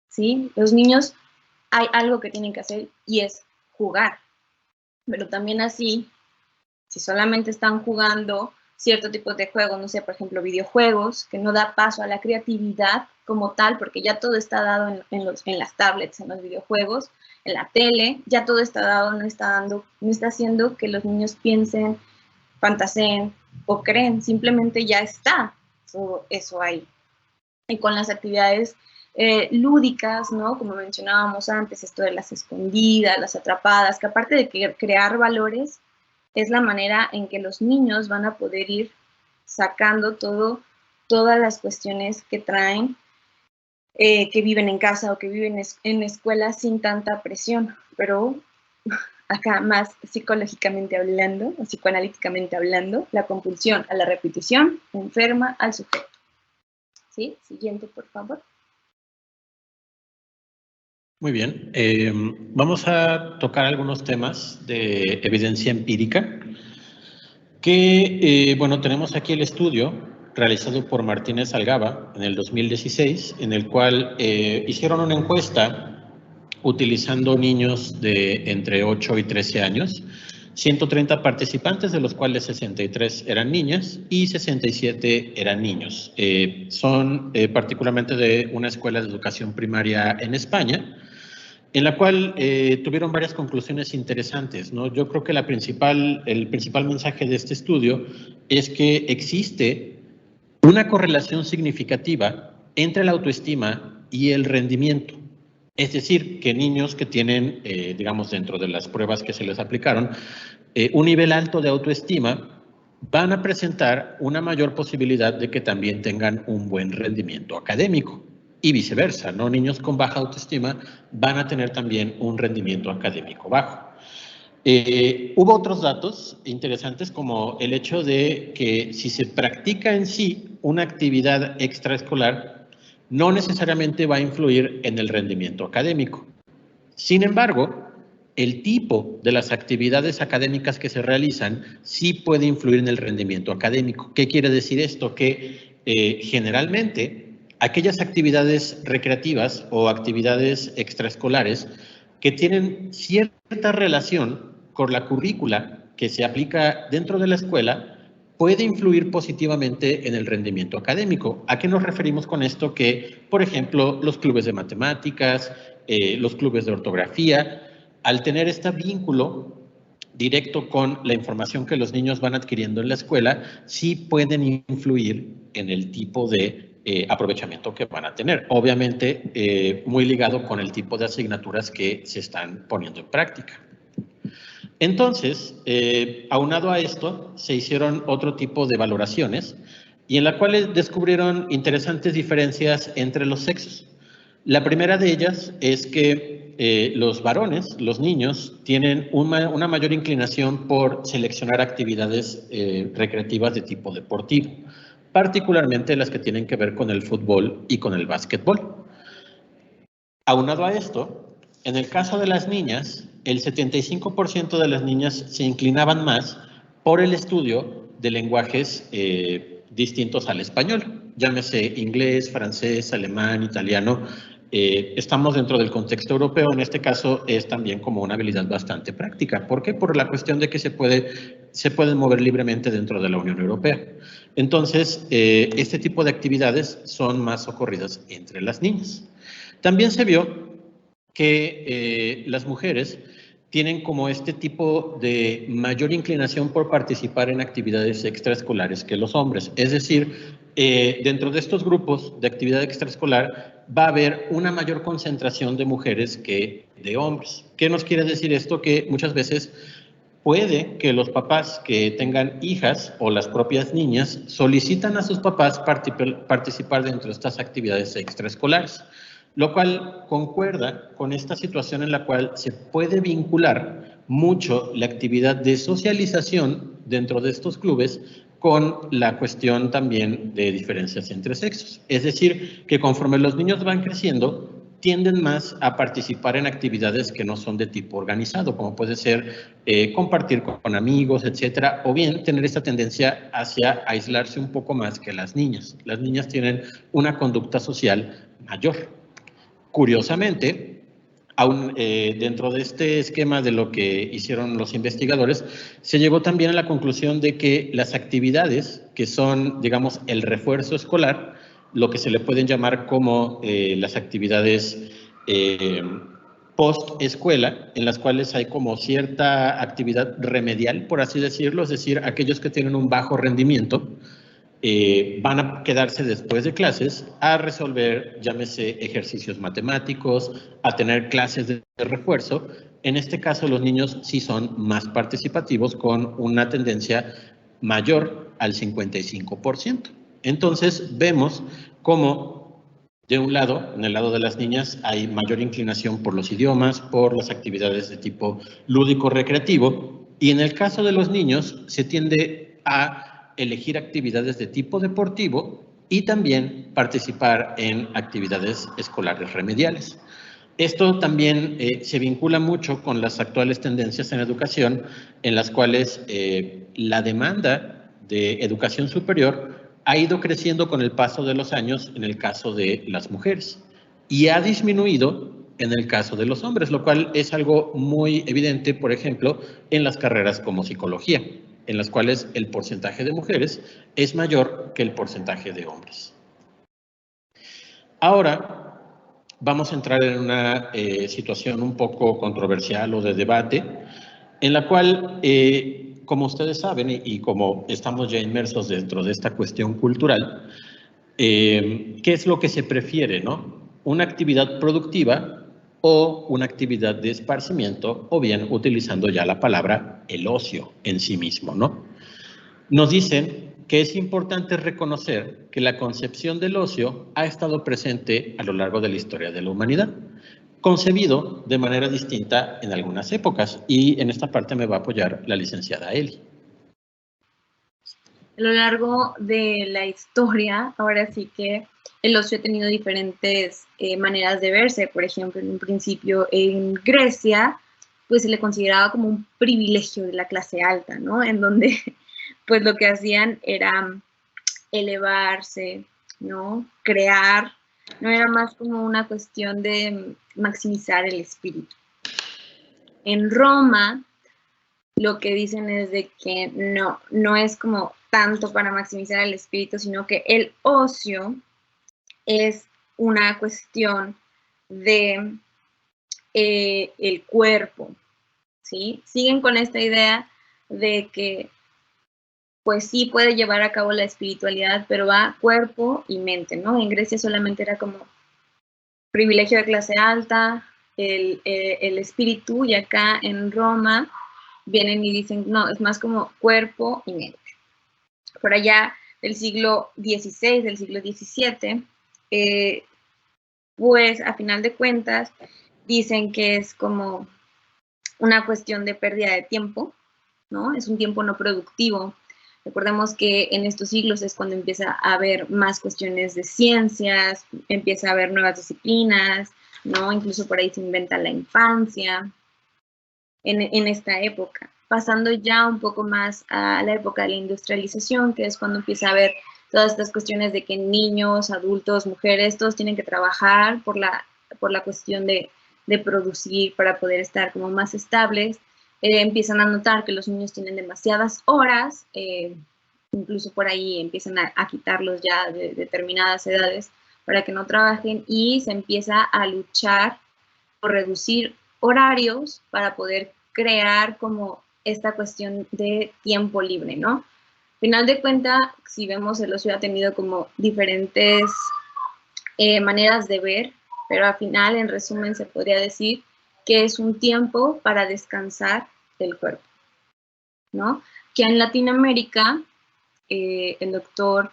¿sí? Los niños hay algo que tienen que hacer y es jugar, pero también así, si solamente están jugando cierto tipo de juegos, no sé, por ejemplo, videojuegos, que no da paso a la creatividad como tal, porque ya todo está dado en las tablets, en los videojuegos, en la tele, ya todo está dado, no está haciendo que los niños piensen, fantaseen o creen, simplemente ya está todo eso ahí. Y con las actividades lúdicas, ¿no? Como mencionábamos antes, esto de las escondidas, las atrapadas, que aparte de crear valores, es la manera en que los niños van a poder ir sacando todas las cuestiones que traen, que viven en casa o que viven en escuela sin tanta presión, pero acá más psicológicamente hablando, o psicoanalíticamente hablando, la compulsión a la repetición enferma al sujeto. ¿Sí? Siguiente, por favor. Muy bien. Vamos a tocar algunos temas de evidencia empírica que, bueno, tenemos aquí el estudio realizado por Martínez Algaba en el 2016, en el cual hicieron una encuesta utilizando niños de entre 8 y 13 años, 130 participantes, de los cuales 63 eran niñas y 67 eran niños. Son particularmente de una escuela de educación primaria en España, en la cual tuvieron varias conclusiones interesantes, ¿no? Yo creo que el principal mensaje de este estudio es que existe una correlación significativa entre la autoestima y el rendimiento. Es decir, que niños que tienen, digamos, dentro de las pruebas que se les aplicaron, un nivel alto de autoestima, van a presentar una mayor posibilidad de que también tengan un buen rendimiento académico. Y viceversa, ¿no? Niños con baja autoestima van a tener también un rendimiento académico bajo. Hubo otros datos interesantes, como el hecho de que si se practica en sí una actividad extraescolar, no necesariamente va a influir en el rendimiento académico. Sin embargo, el tipo de las actividades académicas que se realizan sí puede influir en el rendimiento académico. ¿Qué quiere decir esto? Que generalmente aquellas actividades recreativas o actividades extraescolares que tienen cierta relación con la currícula que se aplica dentro de la escuela puede influir positivamente en el rendimiento académico. ¿A qué nos referimos con esto? Que, por ejemplo, los clubes de matemáticas, los clubes de ortografía, al tener este vínculo directo con la información que los niños van adquiriendo en la escuela, sí pueden influir en el tipo de aprovechamiento que van a tener. Obviamente, muy ligado con el tipo de asignaturas que se están poniendo en práctica. Entonces, aunado a esto, se hicieron otro tipo de valoraciones y en la cual descubrieron interesantes diferencias entre los sexos. La primera de ellas es que los varones, los niños, tienen una mayor inclinación por seleccionar actividades recreativas de tipo deportivo, particularmente las que tienen que ver con el fútbol y con el básquetbol. Aunado a esto, En el caso de las niñas, el 75% de las niñas se inclinaban más por el estudio de lenguajes distintos al español. Llámese inglés, francés, alemán, italiano. Estamos dentro del contexto europeo, en este caso es también como una habilidad bastante práctica. ¿Por qué? Por la cuestión de que se pueden mover libremente dentro de la Unión Europea. Entonces, este tipo de actividades son más ocurridas entre las niñas. También se vio que las mujeres tienen como este tipo de mayor inclinación por participar en actividades extraescolares que los hombres. Es decir, dentro de estos grupos de actividad extraescolar va a haber una mayor concentración de mujeres que de hombres. ¿Qué nos quiere decir esto? Que muchas veces puede que los papás que tengan hijas o las propias niñas solicitan a sus papás participar dentro de estas actividades extraescolares, lo cual concuerda con esta situación en la cual se puede vincular mucho la actividad de socialización dentro de estos clubes con la cuestión también de diferencias entre sexos. Es decir, que conforme los niños van creciendo, tienden más a participar en actividades que no son de tipo organizado, como puede ser compartir con amigos, etcétera, o bien tener esta tendencia hacia aislarse un poco más que las niñas. Las niñas tienen una conducta social mayor. Curiosamente, aún dentro de este esquema de lo que hicieron los investigadores, se llegó también a la conclusión de que las actividades que son, digamos, el refuerzo escolar, lo que se le pueden llamar como las actividades post-escuela, en las cuales hay como cierta actividad remedial, por así decirlo, es decir, aquellos que tienen un bajo rendimiento, van a quedarse después de clases a resolver, llámese, ejercicios matemáticos, a tener clases de refuerzo. En este caso, los niños sí son más participativos con una tendencia mayor al 55%. Entonces, vemos cómo, de un lado, en el lado de las niñas, hay mayor inclinación por los idiomas, por las actividades de tipo lúdico-recreativo, y en el caso de los niños, se tiende a elegir actividades de tipo deportivo y también participar en actividades escolares remediales. Esto también se vincula mucho con las actuales tendencias en educación, en las cuales la demanda de educación superior ha ido creciendo con el paso de los años en el caso de las mujeres y ha disminuido en el caso de los hombres, lo cual es algo muy evidente, por ejemplo, en las carreras como psicología, en las cuales el porcentaje de mujeres es mayor que el porcentaje de hombres. Ahora vamos a entrar en una situación un poco controversial o de debate, en la cual, como ustedes saben y como estamos ya inmersos dentro de esta cuestión cultural, ¿qué es lo que se prefiere, no? ¿Una actividad productiva o una actividad de esparcimiento, o bien utilizando ya la palabra el ocio en sí mismo, ¿no? Nos dicen que es importante reconocer que la concepción del ocio ha estado presente a lo largo de la historia de la humanidad, concebido de manera distinta en algunas épocas, y en esta parte me va a apoyar la licenciada Eli. A lo largo de la historia, ahora sí que el ocio ha tenido diferentes maneras de verse. Por ejemplo, en un principio en Grecia, pues se le consideraba como un privilegio de la clase alta, ¿no? En donde pues lo que hacían era elevarse, ¿no? Crear, no era más como una cuestión de maximizar el espíritu. En Roma, lo que dicen es de que no es como tanto para maximizar el espíritu, sino que el ocio es una cuestión de el cuerpo, ¿sí? Siguen con esta idea de que pues sí puede llevar a cabo la espiritualidad, pero va cuerpo y mente, ¿no? En Grecia solamente era como privilegio de clase alta, el espíritu, y acá en Roma vienen y dicen, no, es más como cuerpo y mente. Por allá del siglo XVI, del siglo XVII, pues a final de cuentas dicen que es como una cuestión de pérdida de tiempo, ¿no? Es un tiempo no productivo. Recordemos que en estos siglos es cuando empieza a haber más cuestiones de ciencias, empieza a haber nuevas disciplinas, ¿no? Incluso por ahí se inventa la infancia en esta época. Pasando ya un poco más a la época de la industrialización, que es cuando empieza a haber todas estas cuestiones de que niños, adultos, mujeres, todos tienen que trabajar por la cuestión de producir para poder estar como más estables. Empiezan a notar que los niños tienen demasiadas horas, incluso por ahí empiezan a quitarlos ya de determinadas edades para que no trabajen, y se empieza a luchar por reducir horarios para poder crear como esta cuestión de tiempo libre, ¿no? Final de cuentas, si vemos, el ocio ha tenido como diferentes maneras de ver, pero al final, en resumen, se podría decir que es un tiempo para descansar del cuerpo, ¿no? Que en Latinoamérica, el doctor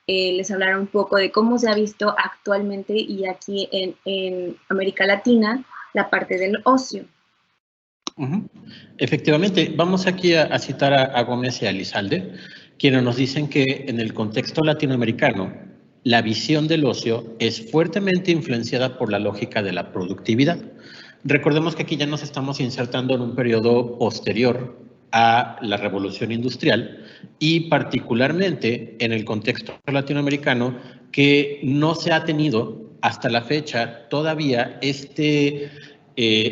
les hablará un poco de cómo se ha visto actualmente y aquí en América Latina la parte del ocio. Efectivamente, vamos aquí a citar a Gómez y a Elizalde, quienes nos dicen que en el contexto latinoamericano, la visión del ocio es fuertemente influenciada por la lógica de la productividad. Recordemos que aquí ya nos estamos insertando en un periodo posterior a la revolución industrial y particularmente en el contexto latinoamericano, que no se ha tenido hasta la fecha todavía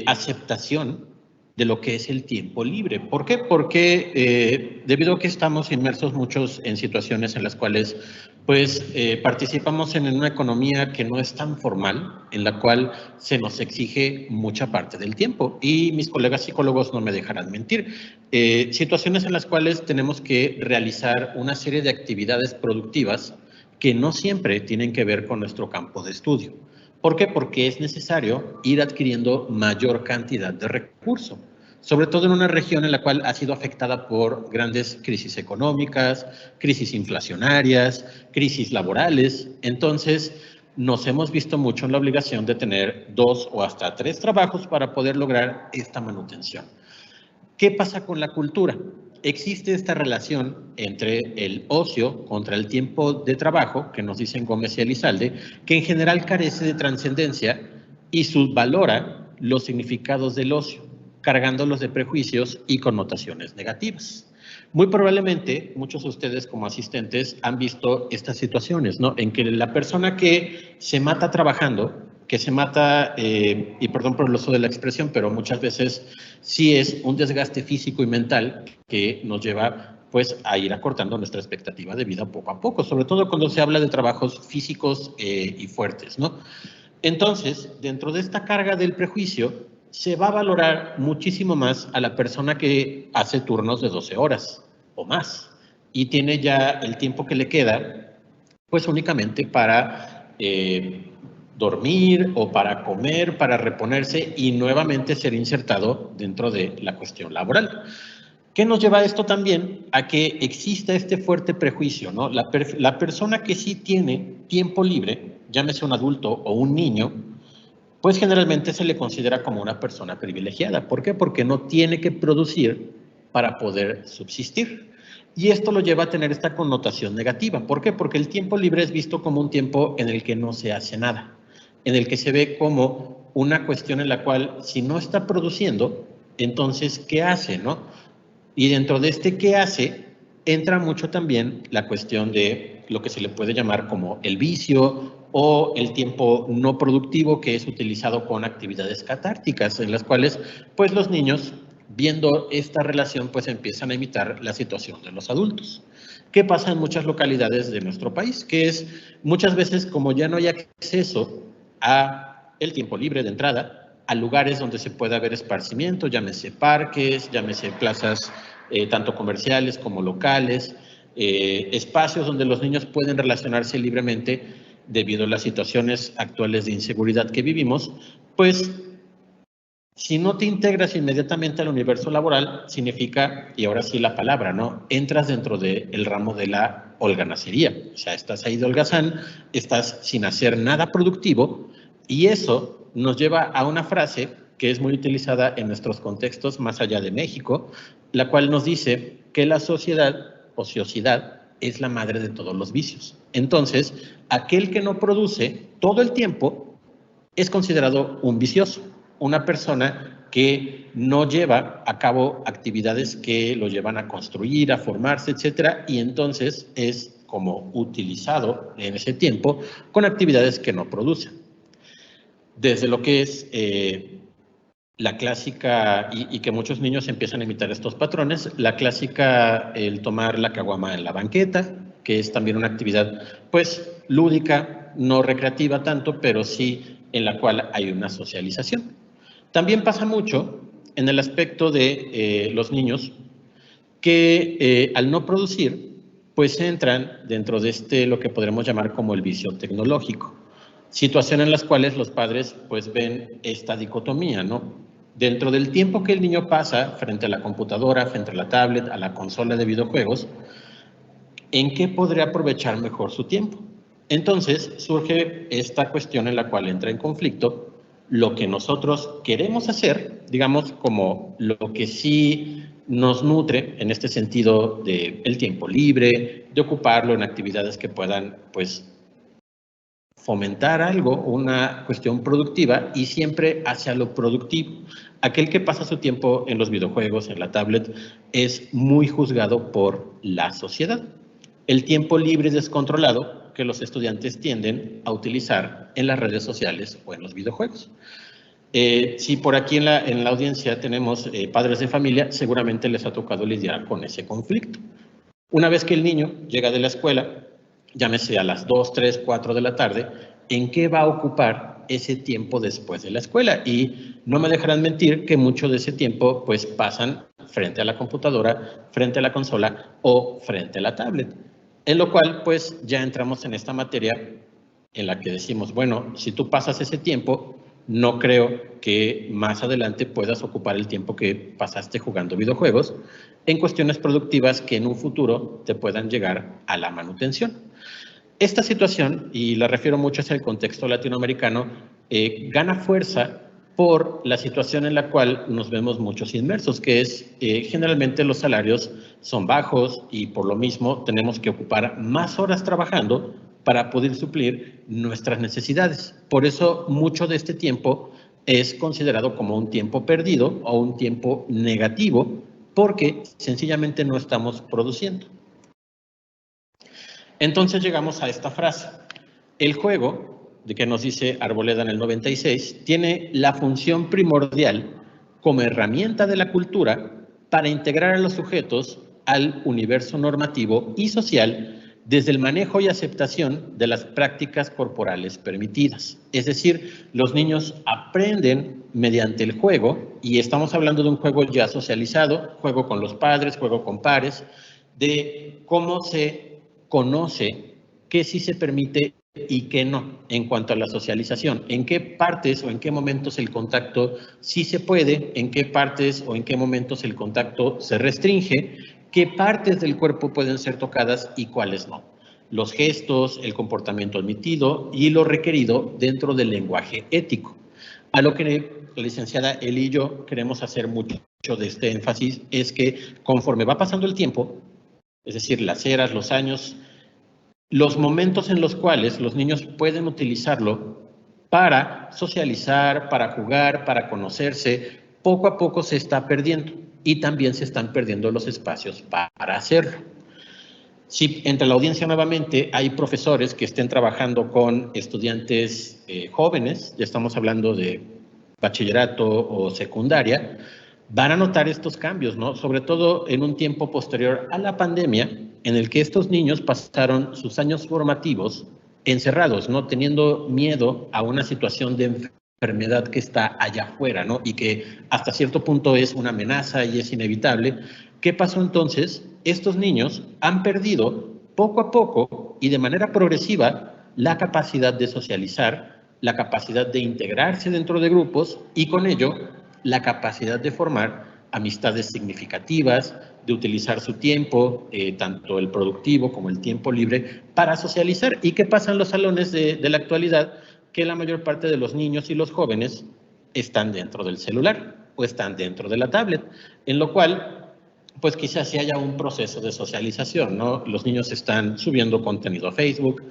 aceptación de lo que es el tiempo libre. ¿Por qué? Porque debido a que estamos inmersos muchos en situaciones en las cuales pues participamos en una economía que no es tan formal, en la cual se nos exige mucha parte del tiempo, y mis colegas psicólogos no me dejarán mentir, situaciones en las cuales tenemos que realizar una serie de actividades productivas que no siempre tienen que ver con nuestro campo de estudio. ¿Por qué? Porque es necesario ir adquiriendo mayor cantidad de recursos, sobre todo en una región en la cual ha sido afectada por grandes crisis económicas, crisis inflacionarias, crisis laborales. Entonces, nos hemos visto mucho en la obligación de tener 2 o hasta 3 trabajos para poder lograr esta manutención. ¿Qué pasa con la cultura? Existe esta relación entre el ocio contra el tiempo de trabajo, que nos dicen Gómez y Elizalde, que en general carece de trascendencia y subvalora los significados del ocio, cargándolos de prejuicios y connotaciones negativas. Muy probablemente muchos de ustedes como asistentes han visto estas situaciones, ¿no? En que la persona que se mata trabajando, que se mata, y perdón por el uso de la expresión, pero muchas veces sí es un desgaste físico y mental que nos lleva pues a ir acortando nuestra expectativa de vida poco a poco, sobre todo cuando se habla de trabajos físicos y fuertes, ¿no? Entonces, dentro de esta carga del prejuicio, se va a valorar muchísimo más a la persona que hace turnos de 12 horas o más y tiene ya el tiempo que le queda pues únicamente para dormir o para comer, para reponerse y nuevamente ser insertado dentro de la cuestión laboral. ¿Qué nos lleva a esto también? A que exista este fuerte prejuicio, ¿no? La persona que sí tiene tiempo libre, llámese un adulto o un niño, pues generalmente se le considera como una persona privilegiada. ¿Por qué? Porque no tiene que producir para poder subsistir. Y esto lo lleva a tener esta connotación negativa. ¿Por qué? Porque el tiempo libre es visto como un tiempo en el que no se hace nada, en el que se ve como una cuestión en la cual si no está produciendo, entonces, ¿qué hace, no? Y dentro de este ¿qué hace? Entra mucho también la cuestión de lo que se le puede llamar como el vicio o el tiempo no productivo, que es utilizado con actividades catárticas, en las cuales pues los niños, viendo esta relación, pues empiezan a imitar la situación de los adultos. ¿Qué pasa en muchas localidades de nuestro país? Que es muchas veces, como ya no hay acceso a el tiempo libre de entrada, a lugares donde se pueda haber esparcimiento, llámese parques, llámese plazas tanto comerciales como locales, espacios donde los niños pueden relacionarse libremente debido a las situaciones actuales de inseguridad que vivimos, pues si no te integras inmediatamente al universo laboral, significa, y ahora sí la palabra, ¿no? Entras dentro del ramo de la holganacería. O sea, estás ahí de holgazán, estás sin hacer nada productivo, y eso nos lleva a una frase que es muy utilizada en nuestros contextos más allá de México, la cual nos dice que la ociosidad, es la madre de todos los vicios. Entonces, aquel que no produce todo el tiempo, es considerado un vicioso, una persona que no lleva a cabo actividades que lo llevan a construir, a formarse, etcétera, y entonces es como utilizado en ese tiempo con actividades que no producen. Desde lo que es la clásica, y que muchos niños empiezan a imitar estos patrones, la clásica, el tomar la caguama en la banqueta, que es también una actividad, pues, lúdica, no recreativa tanto, pero sí en la cual hay una socialización. También pasa mucho en el aspecto de los niños que al no producir, pues entran dentro de lo que podremos llamar como el vicio tecnológico. Situación en las cuales los padres pues ven esta dicotomía, ¿no? Dentro del tiempo que el niño pasa frente a la computadora, frente a la tablet, a la consola de videojuegos, ¿en qué podría aprovechar mejor su tiempo? Entonces surge esta cuestión en la cual entra en conflicto lo que nosotros queremos hacer, digamos, como lo que sí nos nutre en este sentido del tiempo libre, de ocuparlo en actividades que puedan, pues, fomentar algo, una cuestión productiva, y siempre hacia lo productivo. Aquel que pasa su tiempo en los videojuegos, en la tablet, es muy juzgado por la sociedad. El tiempo libre y descontrolado que los estudiantes tienden a utilizar en las redes sociales o en los videojuegos. Si por aquí en la audiencia tenemos padres de familia, seguramente les ha tocado lidiar con ese conflicto. Una vez que el niño llega de la escuela, llámese a las 2, 3, 4 de la tarde, ¿en qué va a ocupar ese tiempo después de la escuela? Y no me dejarán mentir que mucho de ese tiempo pues pasan frente a la computadora, frente a la consola o frente a la tablet. En lo cual pues ya entramos en esta materia en la que decimos, bueno, si tú pasas ese tiempo, no creo que más adelante puedas ocupar el tiempo que pasaste jugando videojuegos en cuestiones productivas que en un futuro te puedan llegar a la manutención. Esta situación, y la refiero mucho hacia el contexto latinoamericano, gana fuerza por la situación en la cual nos vemos muchos inmersos, que es generalmente los salarios son bajos y por lo mismo tenemos que ocupar más horas trabajando para poder suplir nuestras necesidades. Por eso mucho de este tiempo es considerado como un tiempo perdido o un tiempo negativo, porque sencillamente no estamos produciendo. Entonces llegamos a esta frase. El juego, de que nos dice Arboleda en el 96, tiene la función primordial como herramienta de la cultura para integrar a los sujetos al universo normativo y social desde el manejo y aceptación de las prácticas corporales permitidas. Es decir, los niños aprenden mediante el juego, y estamos hablando de un juego ya socializado, juego con los padres, juego con pares, de cómo se conoce qué sí se permite y qué no en cuanto a la socialización, en qué partes o en qué momentos el contacto sí se puede, en qué partes o en qué momentos el contacto se restringe, qué partes del cuerpo pueden ser tocadas y cuáles no. Los gestos, el comportamiento admitido y lo requerido dentro del lenguaje ético. A lo que la licenciada Eli y yo queremos hacer mucho de este énfasis es que conforme va pasando el tiempo, es decir, las eras, los años, los momentos en los cuales los niños pueden utilizarlo para socializar, para jugar, para conocerse, poco a poco se está perdiendo, y también se están perdiendo los espacios para hacerlo. Si entre la audiencia nuevamente hay profesores que estén trabajando con estudiantes jóvenes, ya estamos hablando de bachillerato o secundaria, van a notar estos cambios, ¿no? Sobre todo en un tiempo posterior a la pandemia, en el que estos niños pasaron sus años formativos encerrados, ¿no? Teniendo miedo a una situación de enfermedad que está allá afuera, ¿no? Y que hasta cierto punto es una amenaza y es inevitable. ¿Qué pasó entonces? Estos niños han perdido poco a poco y de manera progresiva la capacidad de socializar, la capacidad de integrarse dentro de grupos y con ello la capacidad de formar amistades significativas, de utilizar su tiempo, tanto el productivo como el tiempo libre, para socializar. ¿Y qué pasa en los salones de la actualidad? Que la mayor parte de los niños y los jóvenes están dentro del celular o están dentro de la tablet, en lo cual, pues quizás sí haya un proceso de socialización, ¿no? Los niños están subiendo contenido a Facebook,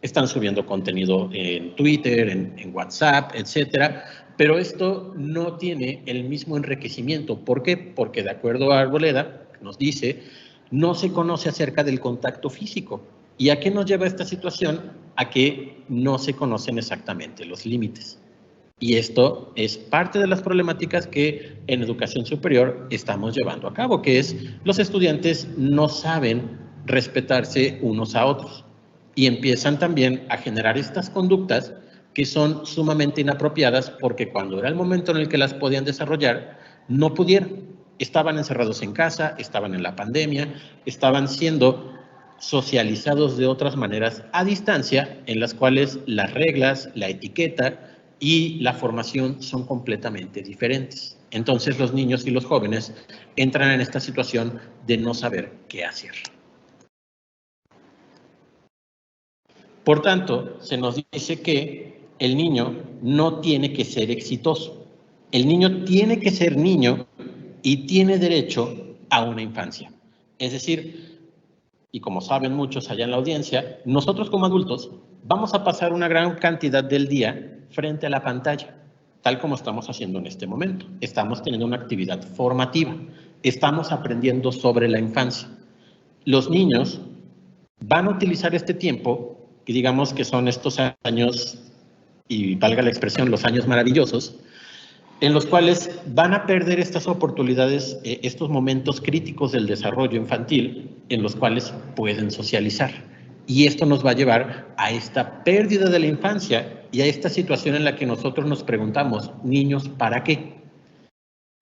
están subiendo contenido en Twitter, en WhatsApp, etcétera, pero esto no tiene el mismo enriquecimiento. ¿Por qué? Porque de acuerdo a Arboleda, nos dice, no se conoce acerca del contacto físico. ¿Y a qué nos lleva esta situación? A que no se conocen exactamente los límites. Y esto es parte de las problemáticas que en educación superior estamos llevando a cabo, que es los estudiantes no saben respetarse unos a otros y empiezan también a generar estas conductas que son sumamente inapropiadas porque cuando era el momento en el que las podían desarrollar, no pudieron. Estaban encerrados en casa, estaban en la pandemia, estaban siendo socializados de otras maneras a distancia en las cuales las reglas, la etiqueta y la formación son completamente diferentes. Entonces los niños y los jóvenes entran en esta situación de no saber qué hacer. Por tanto, se nos dice que el niño no tiene que ser exitoso. El niño tiene que ser niño y tiene derecho a una infancia. Es decir, y como saben muchos allá en la audiencia, nosotros como adultos vamos a pasar una gran cantidad del día frente a la pantalla, tal como estamos haciendo en este momento. Estamos teniendo una actividad formativa, estamos aprendiendo sobre la infancia. Los niños van a utilizar este tiempo, que digamos que son estos años, y valga la expresión, los años maravillosos, en los cuales van a perder estas oportunidades, estos momentos críticos del desarrollo infantil, en los cuales pueden socializar. Y esto nos va a llevar a esta pérdida de la infancia y a esta situación en la que nosotros nos preguntamos, niños, ¿para qué?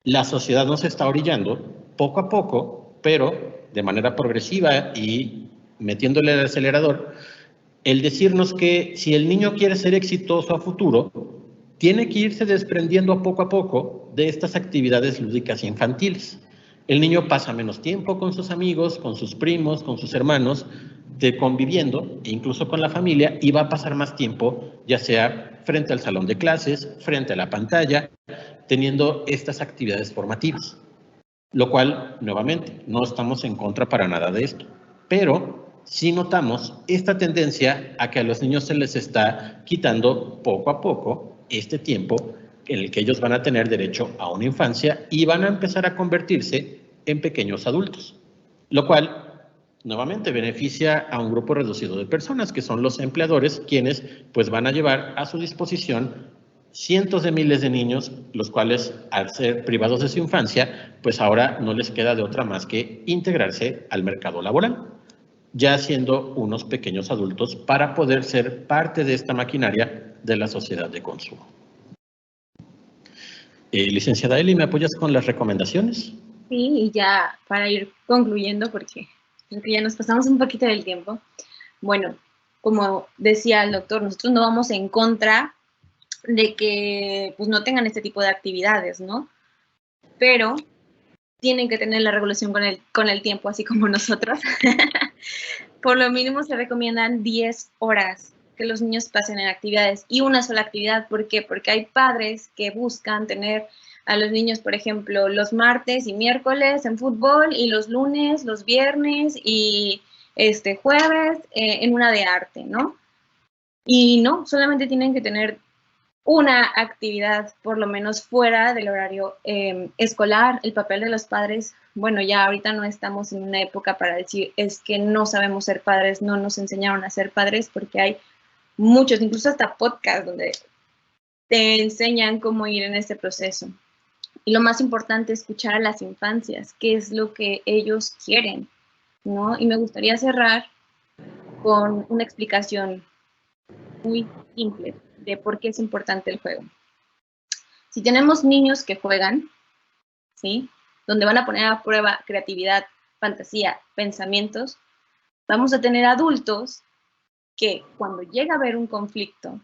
La sociedad nos está orillando poco a poco, pero de manera progresiva y metiéndole el acelerador, el decirnos que si el niño quiere ser exitoso a futuro, tiene que irse desprendiendo poco a poco de estas actividades lúdicas infantiles. El niño pasa menos tiempo con sus amigos, con sus primos, con sus hermanos, conviviendo, e incluso con la familia, y va a pasar más tiempo, ya sea frente al salón de clases, frente a la pantalla, teniendo estas actividades formativas. Lo cual, nuevamente, no estamos en contra para nada de esto. Pero sí notamos esta tendencia a que a los niños se les está quitando poco a poco este tiempo en el que ellos van a tener derecho a una infancia y van a empezar a convertirse en pequeños adultos, lo cual nuevamente beneficia a un grupo reducido de personas que son los empleadores, quienes pues van a llevar a su disposición cientos de miles de niños, los cuales al ser privados de su infancia, pues ahora no les queda de otra más que integrarse al mercado laboral, ya siendo unos pequeños adultos para poder ser parte de esta maquinaria de la sociedad de consumo. Licenciada Eli, ¿me apoyas con las recomendaciones? Sí, y ya para ir concluyendo, porque creo que ya nos pasamos un poquito del tiempo. Bueno, como decía el doctor, nosotros no vamos en contra de que pues, no tengan este tipo de actividades, ¿no? Pero tienen que tener la regulación con el tiempo, así como nosotros. Por lo mínimo se recomiendan 10 horas que los niños pasen en actividades y una sola actividad. ¿Por qué? Porque hay padres que buscan tener a los niños, por ejemplo, los martes y miércoles en fútbol y los lunes, los viernes y jueves en una de arte, ¿no? Y no, solamente tienen que tener una actividad por lo menos fuera del horario escolar. El papel de los padres, bueno, ya ahorita no estamos en una época para decir es que no sabemos ser padres, no nos enseñaron a ser padres, porque hay muchos, incluso hasta podcasts donde te enseñan cómo ir en este proceso. Y lo más importante es escuchar a las infancias, qué es lo que ellos quieren, ¿no? Y me gustaría cerrar con una explicación muy simple de por qué es importante el juego. Si tenemos niños que juegan, ¿sí? Donde van a poner a prueba creatividad, fantasía, pensamientos, vamos a tener adultos que cuando llega a haber un conflicto,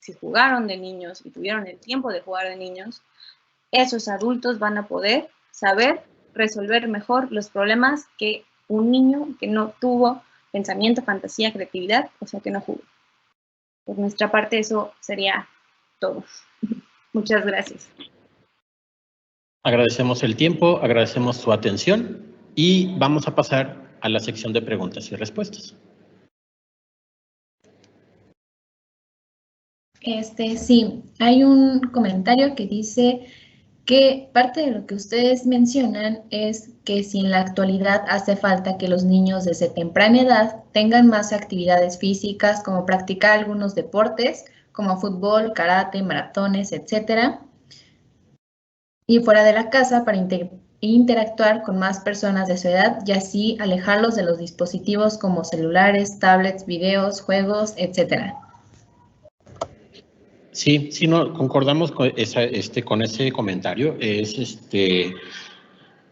si jugaron de niños y tuvieron el tiempo de jugar de niños, esos adultos van a poder saber resolver mejor los problemas que un niño que no tuvo pensamiento, fantasía, creatividad, o sea, que no jugó. Por nuestra parte, eso sería todo. Muchas gracias. Agradecemos el tiempo, agradecemos su atención y vamos a pasar a la sección de preguntas y respuestas. Sí, hay un comentario que dice que parte de lo que ustedes mencionan es que si en la actualidad hace falta que los niños desde temprana edad tengan más actividades físicas, como practicar algunos deportes, como fútbol, karate, maratones, etcétera, y fuera de la casa para interactuar con más personas de su edad y así alejarlos de los dispositivos como celulares, tablets, videos, juegos, etcétera. Sí, sí, no, concordamos con, con ese comentario.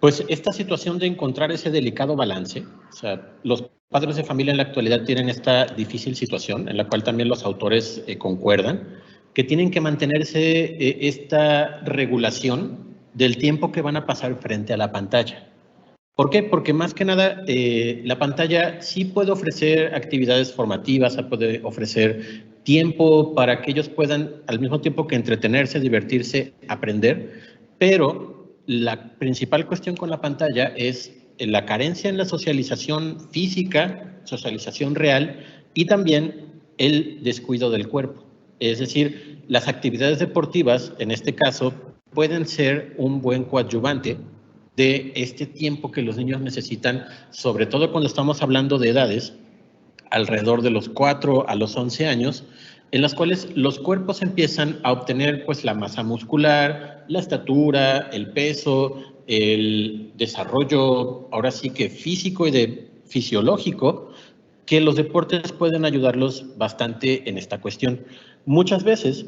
Pues esta situación de encontrar ese delicado balance, o sea, los padres de familia en la actualidad tienen esta difícil situación, en la cual también los autores concuerdan, que tienen que mantenerse esta regulación del tiempo que van a pasar frente a la pantalla. ¿Por qué? Porque más que nada la pantalla sí puede ofrecer actividades formativas, puede ofrecer tiempo para que ellos puedan, al mismo tiempo que entretenerse, divertirse, aprender, pero la principal cuestión con la pantalla es la carencia en la socialización física, socialización real y también el descuido del cuerpo. Es decir, las actividades deportivas, en este caso, pueden ser un buen coadyuvante de este tiempo que los niños necesitan, sobre todo cuando estamos hablando de edades alrededor de los 4 a los 11 años, en las cuales los cuerpos empiezan a obtener pues la masa muscular, la estatura, el peso, el desarrollo, ahora sí que físico y fisiológico, que los deportes pueden ayudarlos bastante en esta cuestión. Muchas veces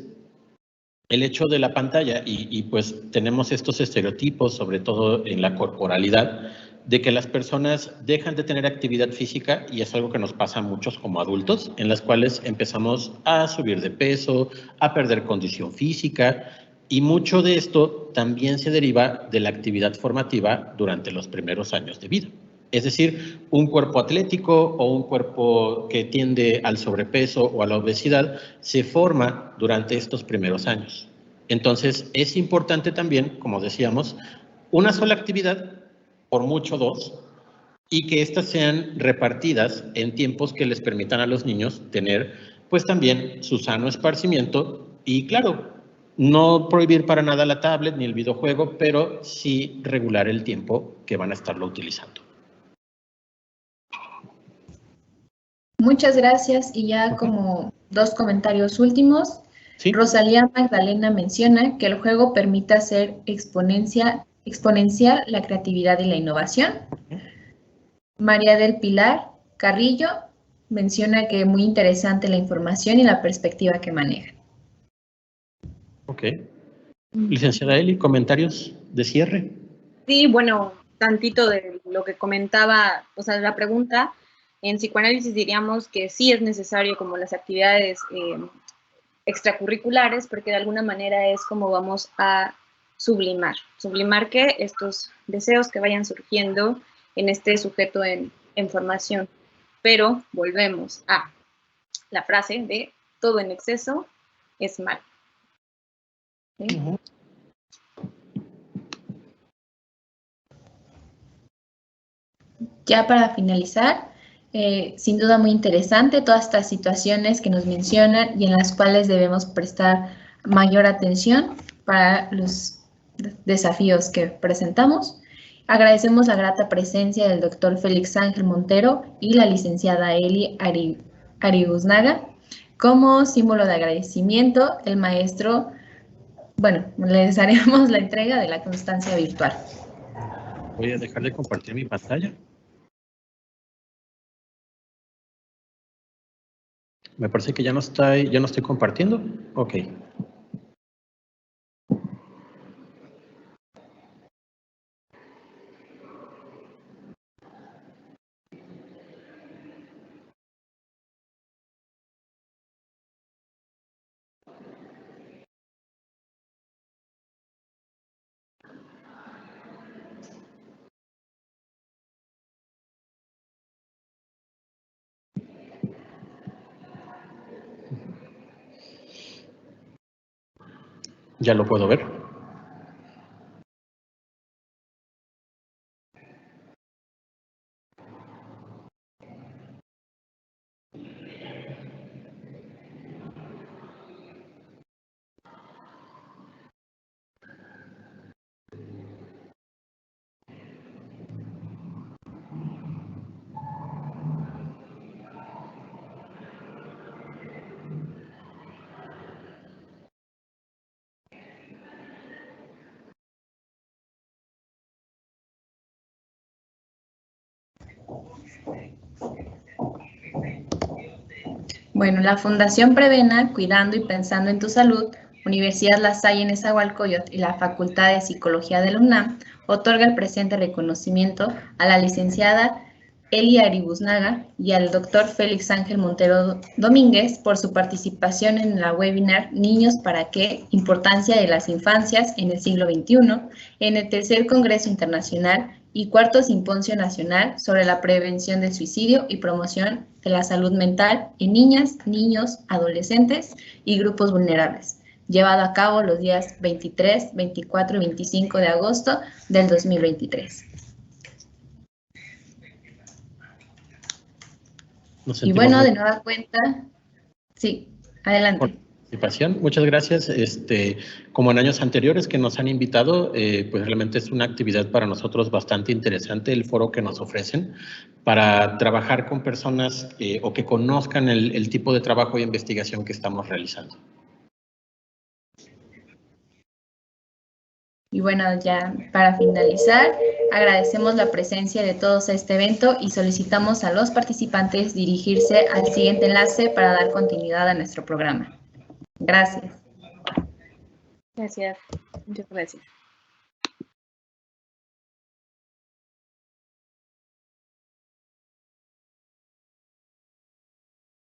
el hecho de la pantalla y pues tenemos estos estereotipos, sobre todo en la corporalidad, de que las personas dejan de tener actividad física y es algo que nos pasa a muchos como adultos, en las cuales empezamos a subir de peso, a perder condición física y mucho de esto también se deriva de la actividad formativa durante los primeros años de vida. Es decir, un cuerpo atlético o un cuerpo que tiende al sobrepeso o a la obesidad se forma durante estos primeros años. Entonces, es importante también, como decíamos, una sola actividad, por mucho dos, y que éstas sean repartidas en tiempos que les permitan a los niños tener, pues también su sano esparcimiento y, claro, no prohibir para nada la tablet ni el videojuego, pero sí regular el tiempo que van a estarlo utilizando. Muchas gracias y ya como dos comentarios últimos. ¿Sí? Rosalía Magdalena menciona que el juego permite hacer exponencial la creatividad y la innovación. María del Pilar Carrillo menciona que muy interesante la información y la perspectiva que maneja. Ok. Licenciada Eli, ¿comentarios de cierre? Sí, bueno, tantito de lo que comentaba, o sea, la pregunta, en psicoanálisis diríamos que sí es necesario como las actividades extracurriculares, porque de alguna manera es como vamos a sublimar que estos deseos que vayan surgiendo en este sujeto en formación. Pero volvemos a la frase de todo en exceso es malo. ¿Sí? Ya para finalizar, sin duda muy interesante todas estas situaciones que nos mencionan y en las cuales debemos prestar mayor atención para los desafíos que presentamos. Agradecemos la grata presencia del doctor Félix Ángel Montero y la licenciada Eli Ariguznaga. Como símbolo de agradecimiento, el maestro, bueno, les haremos la entrega de la constancia virtual. Voy a dejar de compartir mi pantalla. Me parece que ya no estoy compartiendo. Ok. ¿Ya lo puedo ver? Bueno, la Fundación Prevena, Cuidando y Pensando en tu Salud, Universidad La Salle en Nezahualcóyotl y la Facultad de Psicología de la UNAM otorga el presente reconocimiento a la licenciada Elia Aribuznaga y al doctor Félix Ángel Montero Domínguez por su participación en la webinar Niños para qué, importancia de las infancias en el siglo XXI, en el tercer Congreso Internacional y cuarto Simposio Nacional sobre la prevención del suicidio y promoción de la salud mental en niñas, niños, adolescentes y grupos vulnerables, llevado a cabo los días 23, 24 y 25 de agosto del 2023. Y bueno, de nueva cuenta, sí, adelante. Muchas gracias. Como en años anteriores que nos han invitado, pues realmente es una actividad para nosotros bastante interesante el foro que nos ofrecen para trabajar con personas o que conozcan el tipo de trabajo e investigación que estamos realizando. Y bueno, ya para finalizar, agradecemos la presencia de todos a este evento y solicitamos a los participantes dirigirse al siguiente enlace para dar continuidad a nuestro programa. Gracias. Gracias. Muchas gracias.